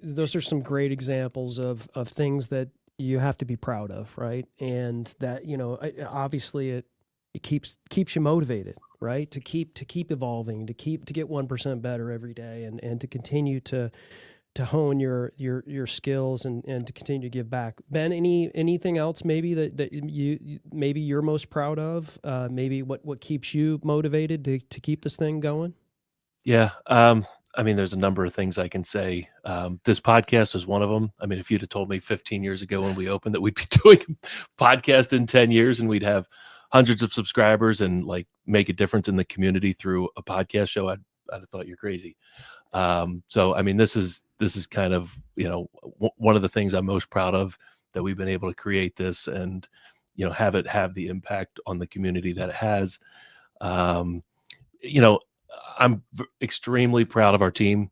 those are some great examples of things that you have to be proud of, right? And that, obviously it keeps you motivated, right? To keep evolving, to get 1% better every day, and to continue to hone your skills and to continue to give back. Ben, anything else maybe that maybe you're most proud of? Maybe what keeps you motivated to keep this thing going? Yeah. I mean, there's a number of things I can say. This podcast is one of them. I mean, if you'd have told me 15 years ago when we opened that we'd be doing a podcast in 10 years and we'd have hundreds of subscribers and like make a difference in the community through a podcast show, I'd have thought you're crazy. So, I mean, this is kind of, one of the things I'm most proud of, that we've been able to create this and, have it have the impact on the community that it has. I'm extremely proud of our team.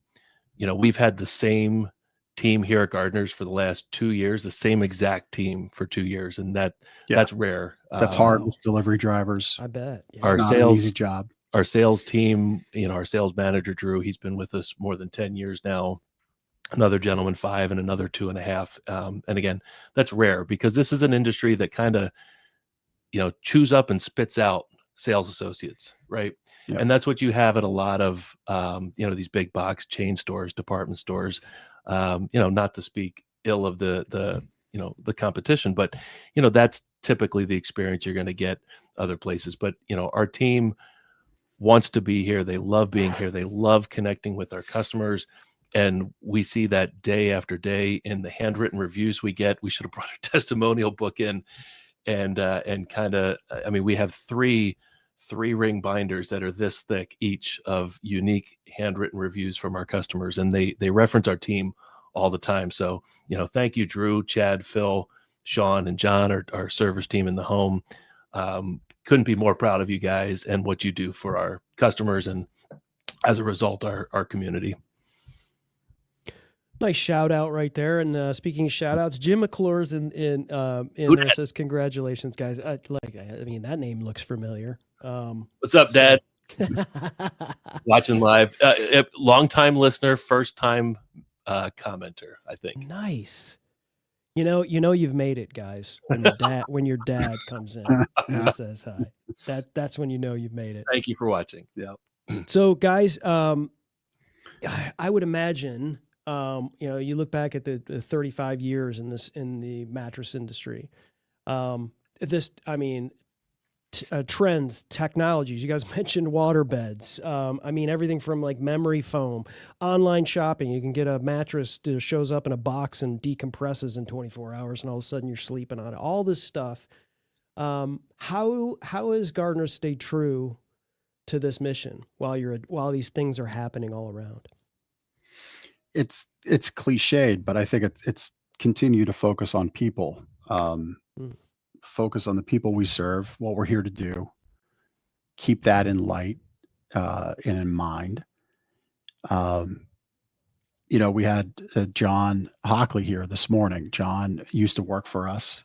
We've had the same team here at Gardner's for the last 2 years, the same exact team for 2 years. And that's rare. That's hard with delivery drivers. I bet. Yeah. Our It's not sales an easy job. Our sales team, our sales manager, Drew, he's been with us more than 10 years now. Another gentleman, 5, and another 2.5. And again, that's rare because this is an industry that kind of, chews up and spits out sales associates, right? Yeah. And that's what you have at a lot of, these big box chain stores, department stores, not to speak ill of the competition, but, that's typically the experience you're going to get other places. But, our team wants to be here. They love being here. They love connecting with our customers. And we see that day after day in the handwritten reviews we get. We should have brought a testimonial book in and kind of, I mean, we have three ring binders that are this thick each of unique handwritten reviews from our customers. And they reference our team all the time. So, thank you, Drew, Chad, Phil, Sean, and John, our service team in the home. Couldn't be more proud of you guys and what you do for our customers and as a result, our community. Nice shout out right there. And speaking of shout outs, Jim McClure's in there says, congratulations, guys. I mean, that name looks familiar. What's up, Dad? Watching live. Long-time listener, first-time commenter, I think. Nice. You've made it, guys. When your dad comes in and says hi, that's when you've made it. Thank you for watching. Yeah. So, guys, I would imagine, you look back at the 35 years in the mattress industry. Trends, technologies. You guys mentioned water beds. Everything from like memory foam, online shopping. You can get a mattress that shows up in a box and decompresses in 24 hours, and all of a sudden you're sleeping on it. All this stuff. How has Gardner stayed true to this mission while these things are happening all around? It's cliched, but I think it's continue to focus on people. Focus on the people we serve, what we're here to do, keep that in light and in mind. We had John Hockley here this morning. John used to work for us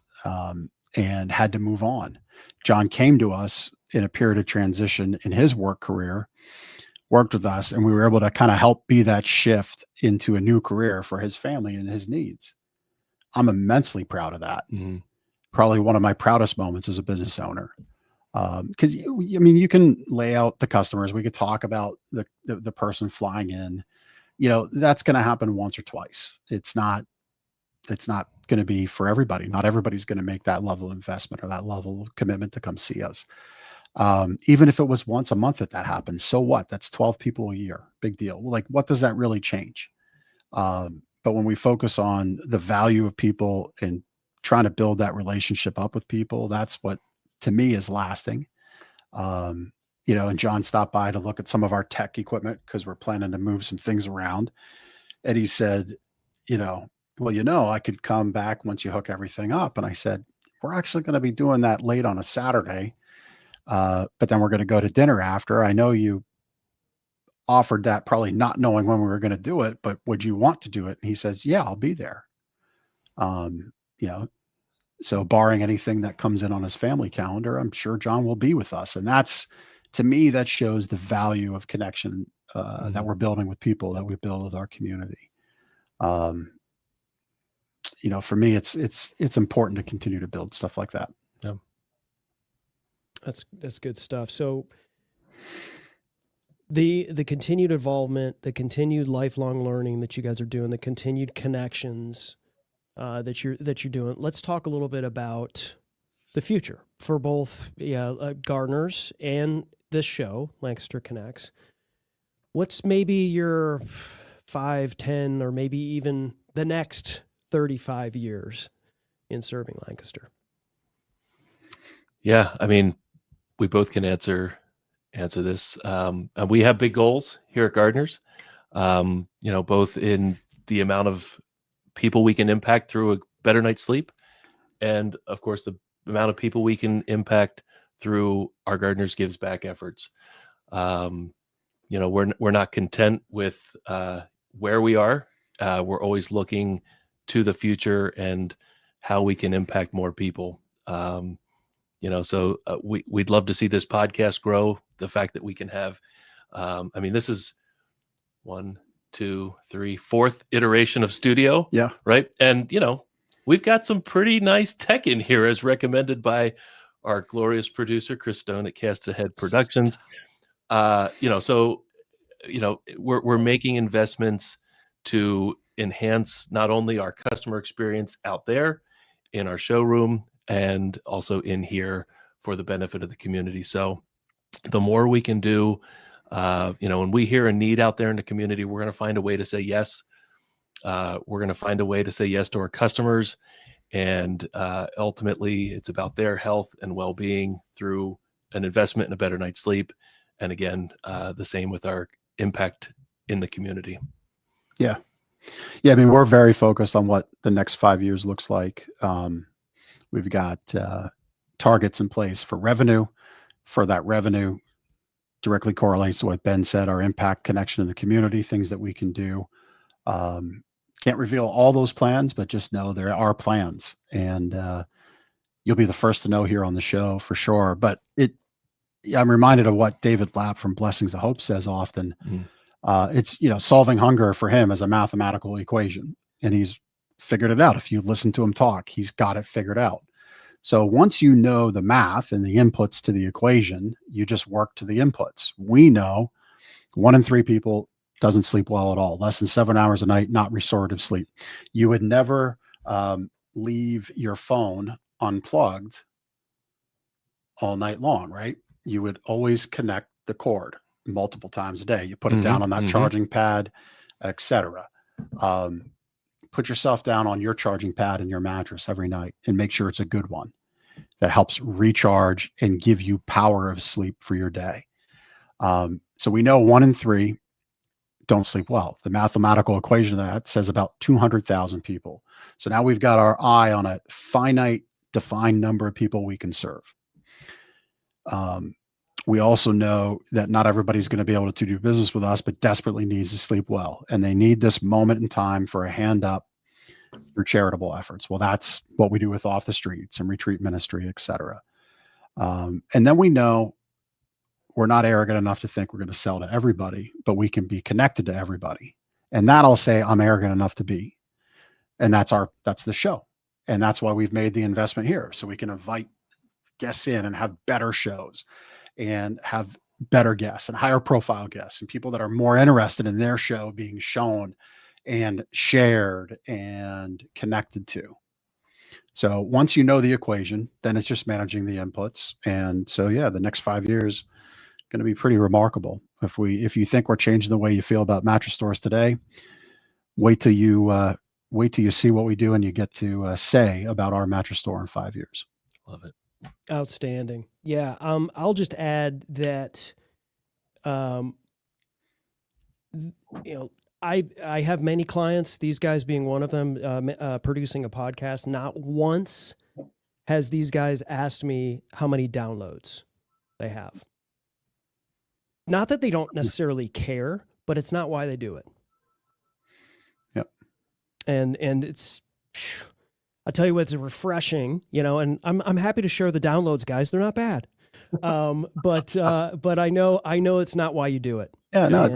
and had to move on. John came to us in a period of transition in his work career, worked with us, and we were able to kind of help be that shift into a new career for his family and his needs. I'm immensely proud of that. Mm-hmm. Probably one of my proudest moments as a business owner. Because you can lay out the customers. We could talk about the person flying in. That's going to happen once or twice. It's not going to be for everybody. Not everybody's going to make that level of investment or that level of commitment to come see us. Even if it was once a month that happens, so what? That's 12 people a year. Big deal. Like, what does that really change? But when we focus on the value of people and trying to build that relationship up with people, that's what to me is lasting. And John stopped by to look at some of our tech equipment because we're planning to move some things around. And he said, I could come back once you hook everything up. And I said, we're actually going to be doing that late on a Saturday. But then we're going to go to dinner after. I know you offered that probably not knowing when we were going to do it, but would you want to do it? And he says, yeah, I'll be there. So barring anything that comes in on his family calendar, I'm sure John will be with us. And that's, to me, that shows the value of connection that we're building with people, that we build with our community. For me, it's important to continue to build stuff like that. Yeah. That's good stuff. So the continued involvement, the continued lifelong learning that you guys are doing, the continued connections that you're doing. Let's talk a little bit about the future for both Gardner's and this show, Lancaster Connects. What's maybe your 5, 10, or maybe even the next 35 years in serving Lancaster? Yeah, I mean, we both can answer this. We have big goals here at Gardner's, both in the amount of people we can impact through a better night's sleep, and of course the amount of people we can impact through our Gardner's Gives Back efforts. We're not content with where we are. We're always looking to the future and how we can impact more people. We'd love to see this podcast grow. The fact that we can have, this is 1, 2, 3, 4th iteration of studio. Yeah. Right. And, we've got some pretty nice tech in here as recommended by our glorious producer, Chris Stone at Cast Ahead Productions. We're making investments to enhance not only our customer experience out there in our showroom and also in here for the benefit of the community. So the more we can do, when we hear a need out there in the community, we're going to find a way to say yes. We're going to find a way to say yes to our customers. And ultimately, it's about their health and well-being through an investment in a better night's sleep. And again, the same with our impact in the community. Yeah. Yeah. I mean, we're very focused on what the next 5 years looks like. We've got targets in place for revenue. For that revenue directly correlates to what Ben said, our impact connection in the community, things that we can do. Can't reveal all those plans, but just know there are plans, and you'll be the first to know here on the show for sure. But I'm reminded of what David Lapp from Blessings of Hope says often. It's, solving hunger for him is a mathematical equation, and he's figured it out. If you listen to him talk, he's got it figured out. So once you know the math and the inputs to the equation, you just work to the inputs. We know 1 in 3 people doesn't sleep well at all, less than 7 hours a night, not restorative sleep. You would never leave your phone unplugged all night long, right? You would always connect the cord multiple times a day. You put it down on that charging pad, etc. Put yourself down on your charging pad in your mattress every night and make sure it's a good one that helps recharge and give you power of sleep for your day. So we know 1 in 3 don't sleep well. The mathematical equation of that says about 200,000 people. So now we've got our eye on a finite, defined number of people we can serve. We also know that not everybody's going to be able to do business with us, but desperately needs to sleep well. And they need this moment in time for a hand up through charitable efforts. Well, that's what we do with Off the Streets and retreat ministry, et cetera. And then we know we're not arrogant enough to think we're going to sell to everybody, but we can be connected to everybody. And that I'll say I'm arrogant enough to be. And that's the show. And that's why we've made the investment here. So we can invite guests in and have better shows and have better guests and higher profile guests and people that are more interested in their show being shown and shared and connected to. So once you know the equation, then it's just managing the inputs. And so, yeah, the next 5 years going to be pretty remarkable. If you think we're changing the way you feel about mattress stores today, wait till you see what we do and you get to say about our mattress store in 5 years. Love it. Outstanding. Yeah. I'll just add that, I have many clients, these guys being one of them, producing a podcast. Not once has these guys asked me how many downloads they have. Not that they don't necessarily care, but it's not why they do it. Yep. And it's, I tell you what, it's refreshing, and I'm happy to share the downloads, guys. They're not bad. But I know it's not why you do it. Yeah, no,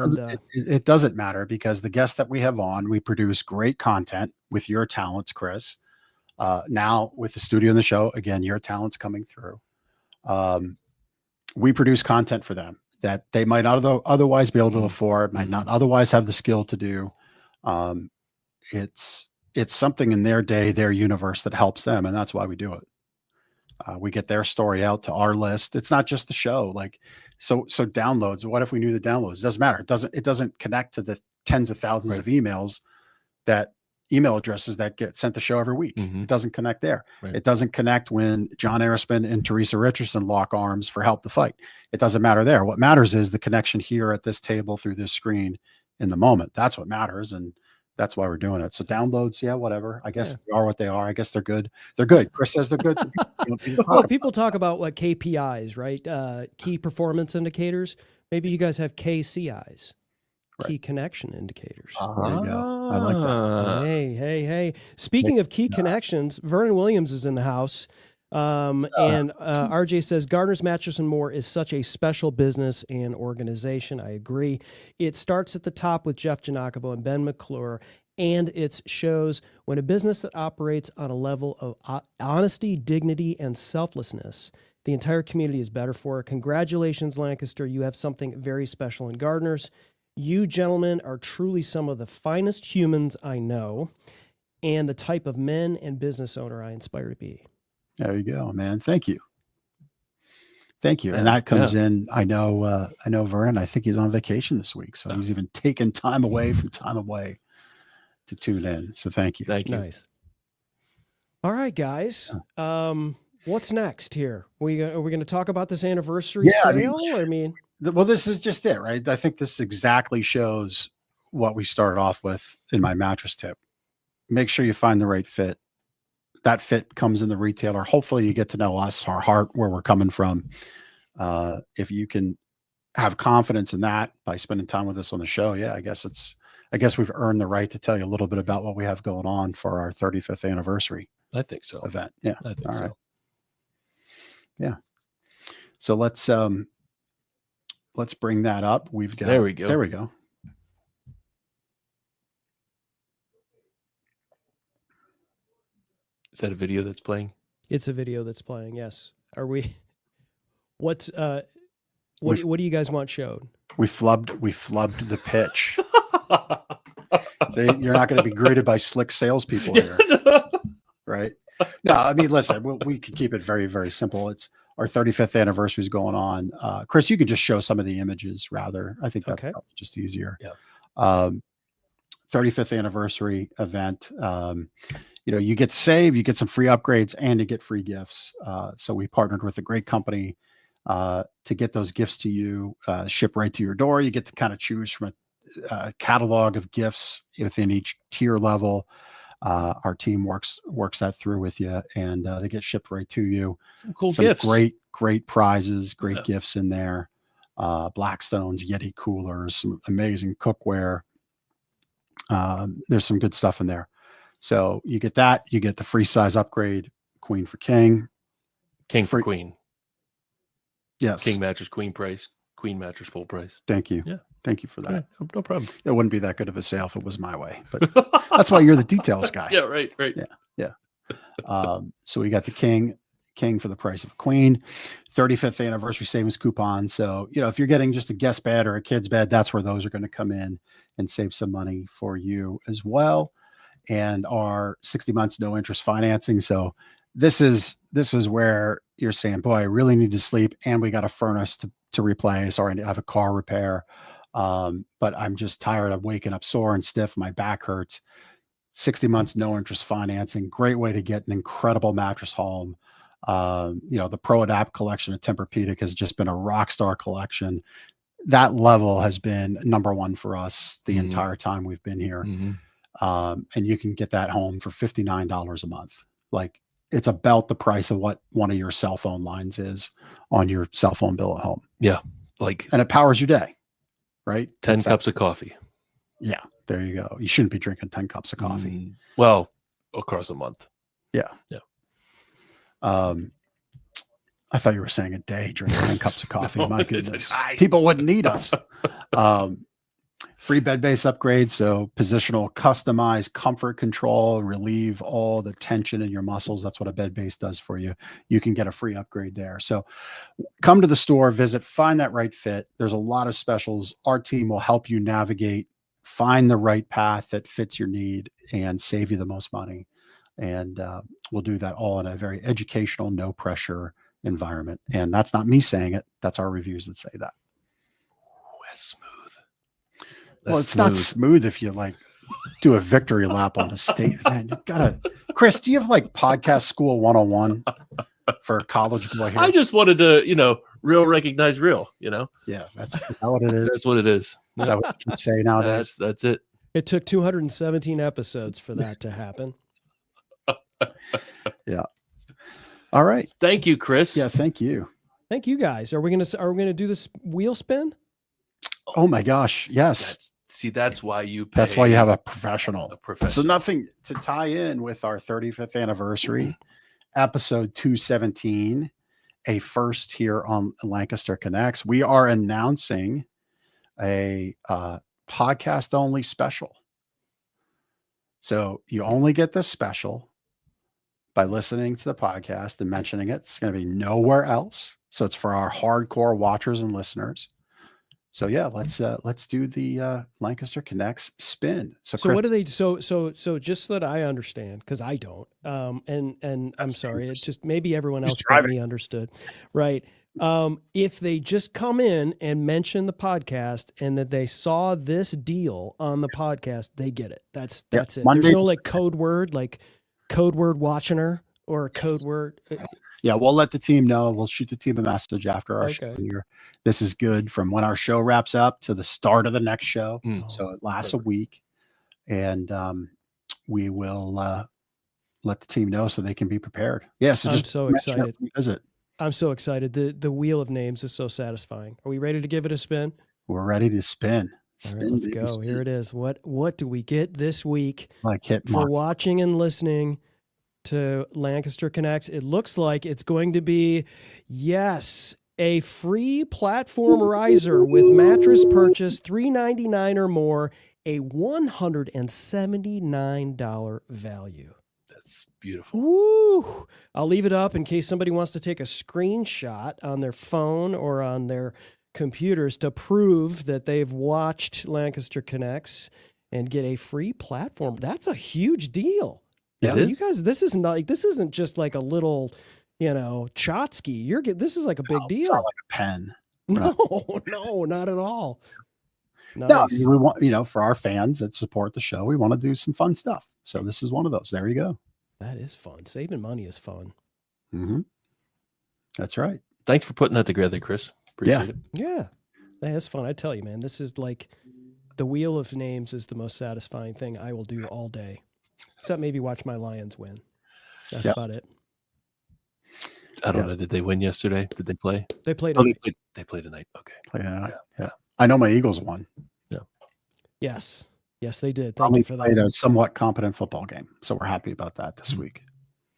it doesn't matter because the guests that we have on, we produce great content with your talents, Chris. Now with the studio and the show, again, your talents coming through. We produce content for them. that they might not otherwise be able to Mhm. afford, might Mhm. not otherwise have the skill to do. It's something in their day, their universe that helps them, and that's why we do it. We get their story out to our list. It's not just the show. Like, so downloads. What if we knew the downloads? It doesn't matter. It doesn't connect to the tens of thousands Right. of emails that email addresses that get sent the show every week. Mhm. It doesn't connect there. Right. It doesn't connect when John Arrowspin and Teresa Richardson lock arms for help to fight. It doesn't matter there. What matters is the connection here at this table through this screen in the moment. That's what matters. And that's why we're doing it. So downloads, yeah, whatever. I guess they are what they are. I guess they're good. They're good. Chris says they're good. Well, people talk about what KPIs, right? Key performance indicators. Maybe you guys have KCIs, key connection indicators. There you go. I like that. Hey. Speaking of key connections, Vernon Williams is in the house. And RJ says, Gardner's Mattress and More is such a special business and organization. I agree. It starts at the top with Jeff Giannakovo and Ben McClure, and it shows when a business that operates on a level of honesty, dignity, and selflessness, the entire community is better for it. Congratulations, Lancaster. You have something very special in Gardner's. You gentlemen are truly some of the finest humans I know and the type of men and business owner I aspire to be. There you go, man. Thank you. Thank you. Yeah, And that comes in. I know Vernon. I think he's on vacation this week. So he's even taken time away to tune in. So thank you. Thank you. Nice. All right, guys. What's next here? Are we going to talk about this anniversary sale? Well, this is just it, right? I think this exactly shows what we started off with in my mattress tip. Make sure you find the right fit. That fit comes in the retailer. Hopefully you get to know us, our heart, where we're coming from. If you can have confidence in that by spending time with us on the show, I guess we've earned the right to tell you a little bit about what we have going on for our 35th anniversary. I think so. Event. Yeah. I think All so. right. Yeah. So let's bring that up. There we go. There we go. Is that a video that's playing? It's a video that's playing. Yes. Are we? What do you guys want showed? We flubbed the pitch. You're not going to be greeted by slick salespeople here, right? No, I mean, listen, we can keep it very, very simple. It's our 35th anniversary is going on. Chris, you can just show some of the images rather. I think that's probably just easier. Yeah. 35th anniversary event. You get to save, you get some free upgrades, and you get free gifts. So we partnered with a great company to get those gifts to you, ship right to your door. You get to kind of choose from a catalog of gifts within each tier level. Our team works that through with you, and they get shipped right to you. Some cool gifts. Great prizes, great gifts in there. Blackstones, Yeti coolers, some amazing cookware. There's some good stuff in there. So you get that. You get the free size upgrade, queen for king. King for queen. Yes. King mattress, queen price. Queen mattress, full price. Thank you. Yeah. Thank you for that. Yeah, no problem. It wouldn't be that good of a sale if it was my way, but that's why you're the details guy. Yeah, right. Yeah. So we got the king for the price of a queen, 35th anniversary savings coupon. So, if you're getting just a guest bed or a kid's bed, that's where those are going to come in and save some money for you as well. And our 60 months, no interest financing. So this is where you're saying, boy, I really need to sleep, and we got a furnace to replace, or I have a car repair. But I'm just tired of waking up sore and stiff. My back hurts. 60 months, no interest financing. Great way to get an incredible mattress home. The Pro Adapt collection of Tempur-Pedic has just been a rock star collection. That level has been number one for us the entire time we've been here. And you can get that home for $59 a month. Like, it's about the price of what one of your cell phone lines is on your cell phone bill at home. Yeah. And it powers your day, right? 10 cups of coffee. Yeah. There you go. You shouldn't be drinking 10 cups of coffee. Well, across a month. Yeah. Yeah. I thought you were saying a day drinking 10 cups of coffee. My goodness. People wouldn't need us. Free bed base upgrade. So positional, customized comfort control, relieve all the tension in your muscles. That's what a bed base does for you. You can get a free upgrade there. So come to the store, visit, find that right fit. There's a lot of specials. Our team will help you navigate, find the right path that fits your need and save you the most money. And we'll do that all in a very educational, no pressure environment. And that's not me saying it. That's our reviews that say that. Ooh, that's smooth. Well, it's not smooth if you like do a victory lap on the stage. Man, you gotta, Chris, do you have like podcast school 101 for a college boy here? I just wanted to, real recognize real, Yeah, is that what it is? That's what it is. Is that what you can say nowadays? That's it. It took 217 episodes for that to happen. Yeah. All right. Thank you, Chris. Yeah, thank you. Thank you guys. Are we gonna do this wheel spin? Oh my gosh. Yes. That's why you pay. That's why you have a professional. professional. So nothing to tie in with our 35th anniversary, episode 217, a first here on Lancaster Connects. We are announcing a podcast only special. So you only get this special by listening to the podcast and mentioning it. It's going to be nowhere else. So it's for our hardcore watchers and listeners. So yeah, let's do the Lancaster Connects spin. So What do they? So just so that I understand, because I don't. And I'm sorry, it's just maybe everyone else but me understood, right? If they just come in and mention the podcast and that they saw this deal on the podcast, they get it. That's it. Monday, There's no like code word watchiner or a code word. Yeah, we'll let the team know. We'll shoot the team a message after our show here. This is good from when our show wraps up to the start of the next show. So it lasts a week. And we will let the team know so they can be prepared. Yeah, so I'm so excited. Visit. I'm so excited. The wheel of names is so satisfying. Are we ready to give it a spin? We're ready to spin. All right, let's go. Spin. Here it is. What do we get this week for watching and listening to Lancaster Connects? It looks like it's going to be, yes, a free platform riser with mattress purchase $399 or more, a $179 value. That's beautiful. Woo! I'll leave it up in case somebody wants to take a screenshot on their phone or on their computers to prove that they've watched Lancaster Connects and get a free platform. That's a huge deal. Yeah, you guys, this isn't just like a little, Chotsky. This is like a big deal. It's not like a pen. No, not at all. Nice. No, we want, for our fans that support the show, we want to do some fun stuff. So this is one of those. There you go. That is fun. Saving money is fun. Mm-hmm. That's right. Thanks for putting that together, Chris. Appreciate it. Yeah. That's fun. I tell you, man, this is like the wheel of names is the most satisfying thing I will do all day. Except maybe watch my Lions win. That's about it. I don't know. Did they win yesterday? Did they play? They played. They played tonight. Okay. Yeah. I know my Eagles won. Yeah. Yes, they did. Thank you for that. Played a somewhat competent football game, so we're happy about that this week.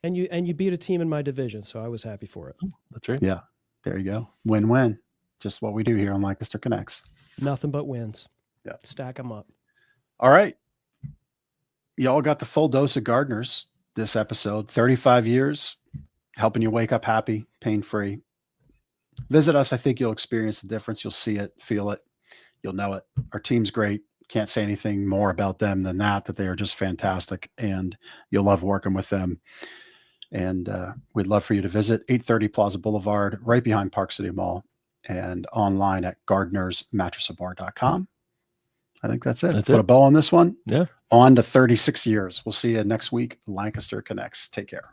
And you beat a team in my division, so I was happy for it. That's right. Yeah. There you go. Win-win. Just what we do here on Lancaster Connects. Nothing but wins. Yeah. Stack them up. All right. Y'all got the full dose of Gardner's this episode. 35 years, helping you wake up happy, pain-free. Visit us. I think you'll experience the difference. You'll see it, feel it. You'll know it. Our team's great. Can't say anything more about them than that they are just fantastic, and you'll love working with them. And we'd love for you to visit 830 Plaza Boulevard, right behind Park City Mall, and online at gardnersmattressbar.com. I think that's it. Put a bow on this one. Yeah. On to 36 years. We'll see you next week. Lancaster Connects. Take care.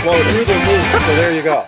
floating. So there you go.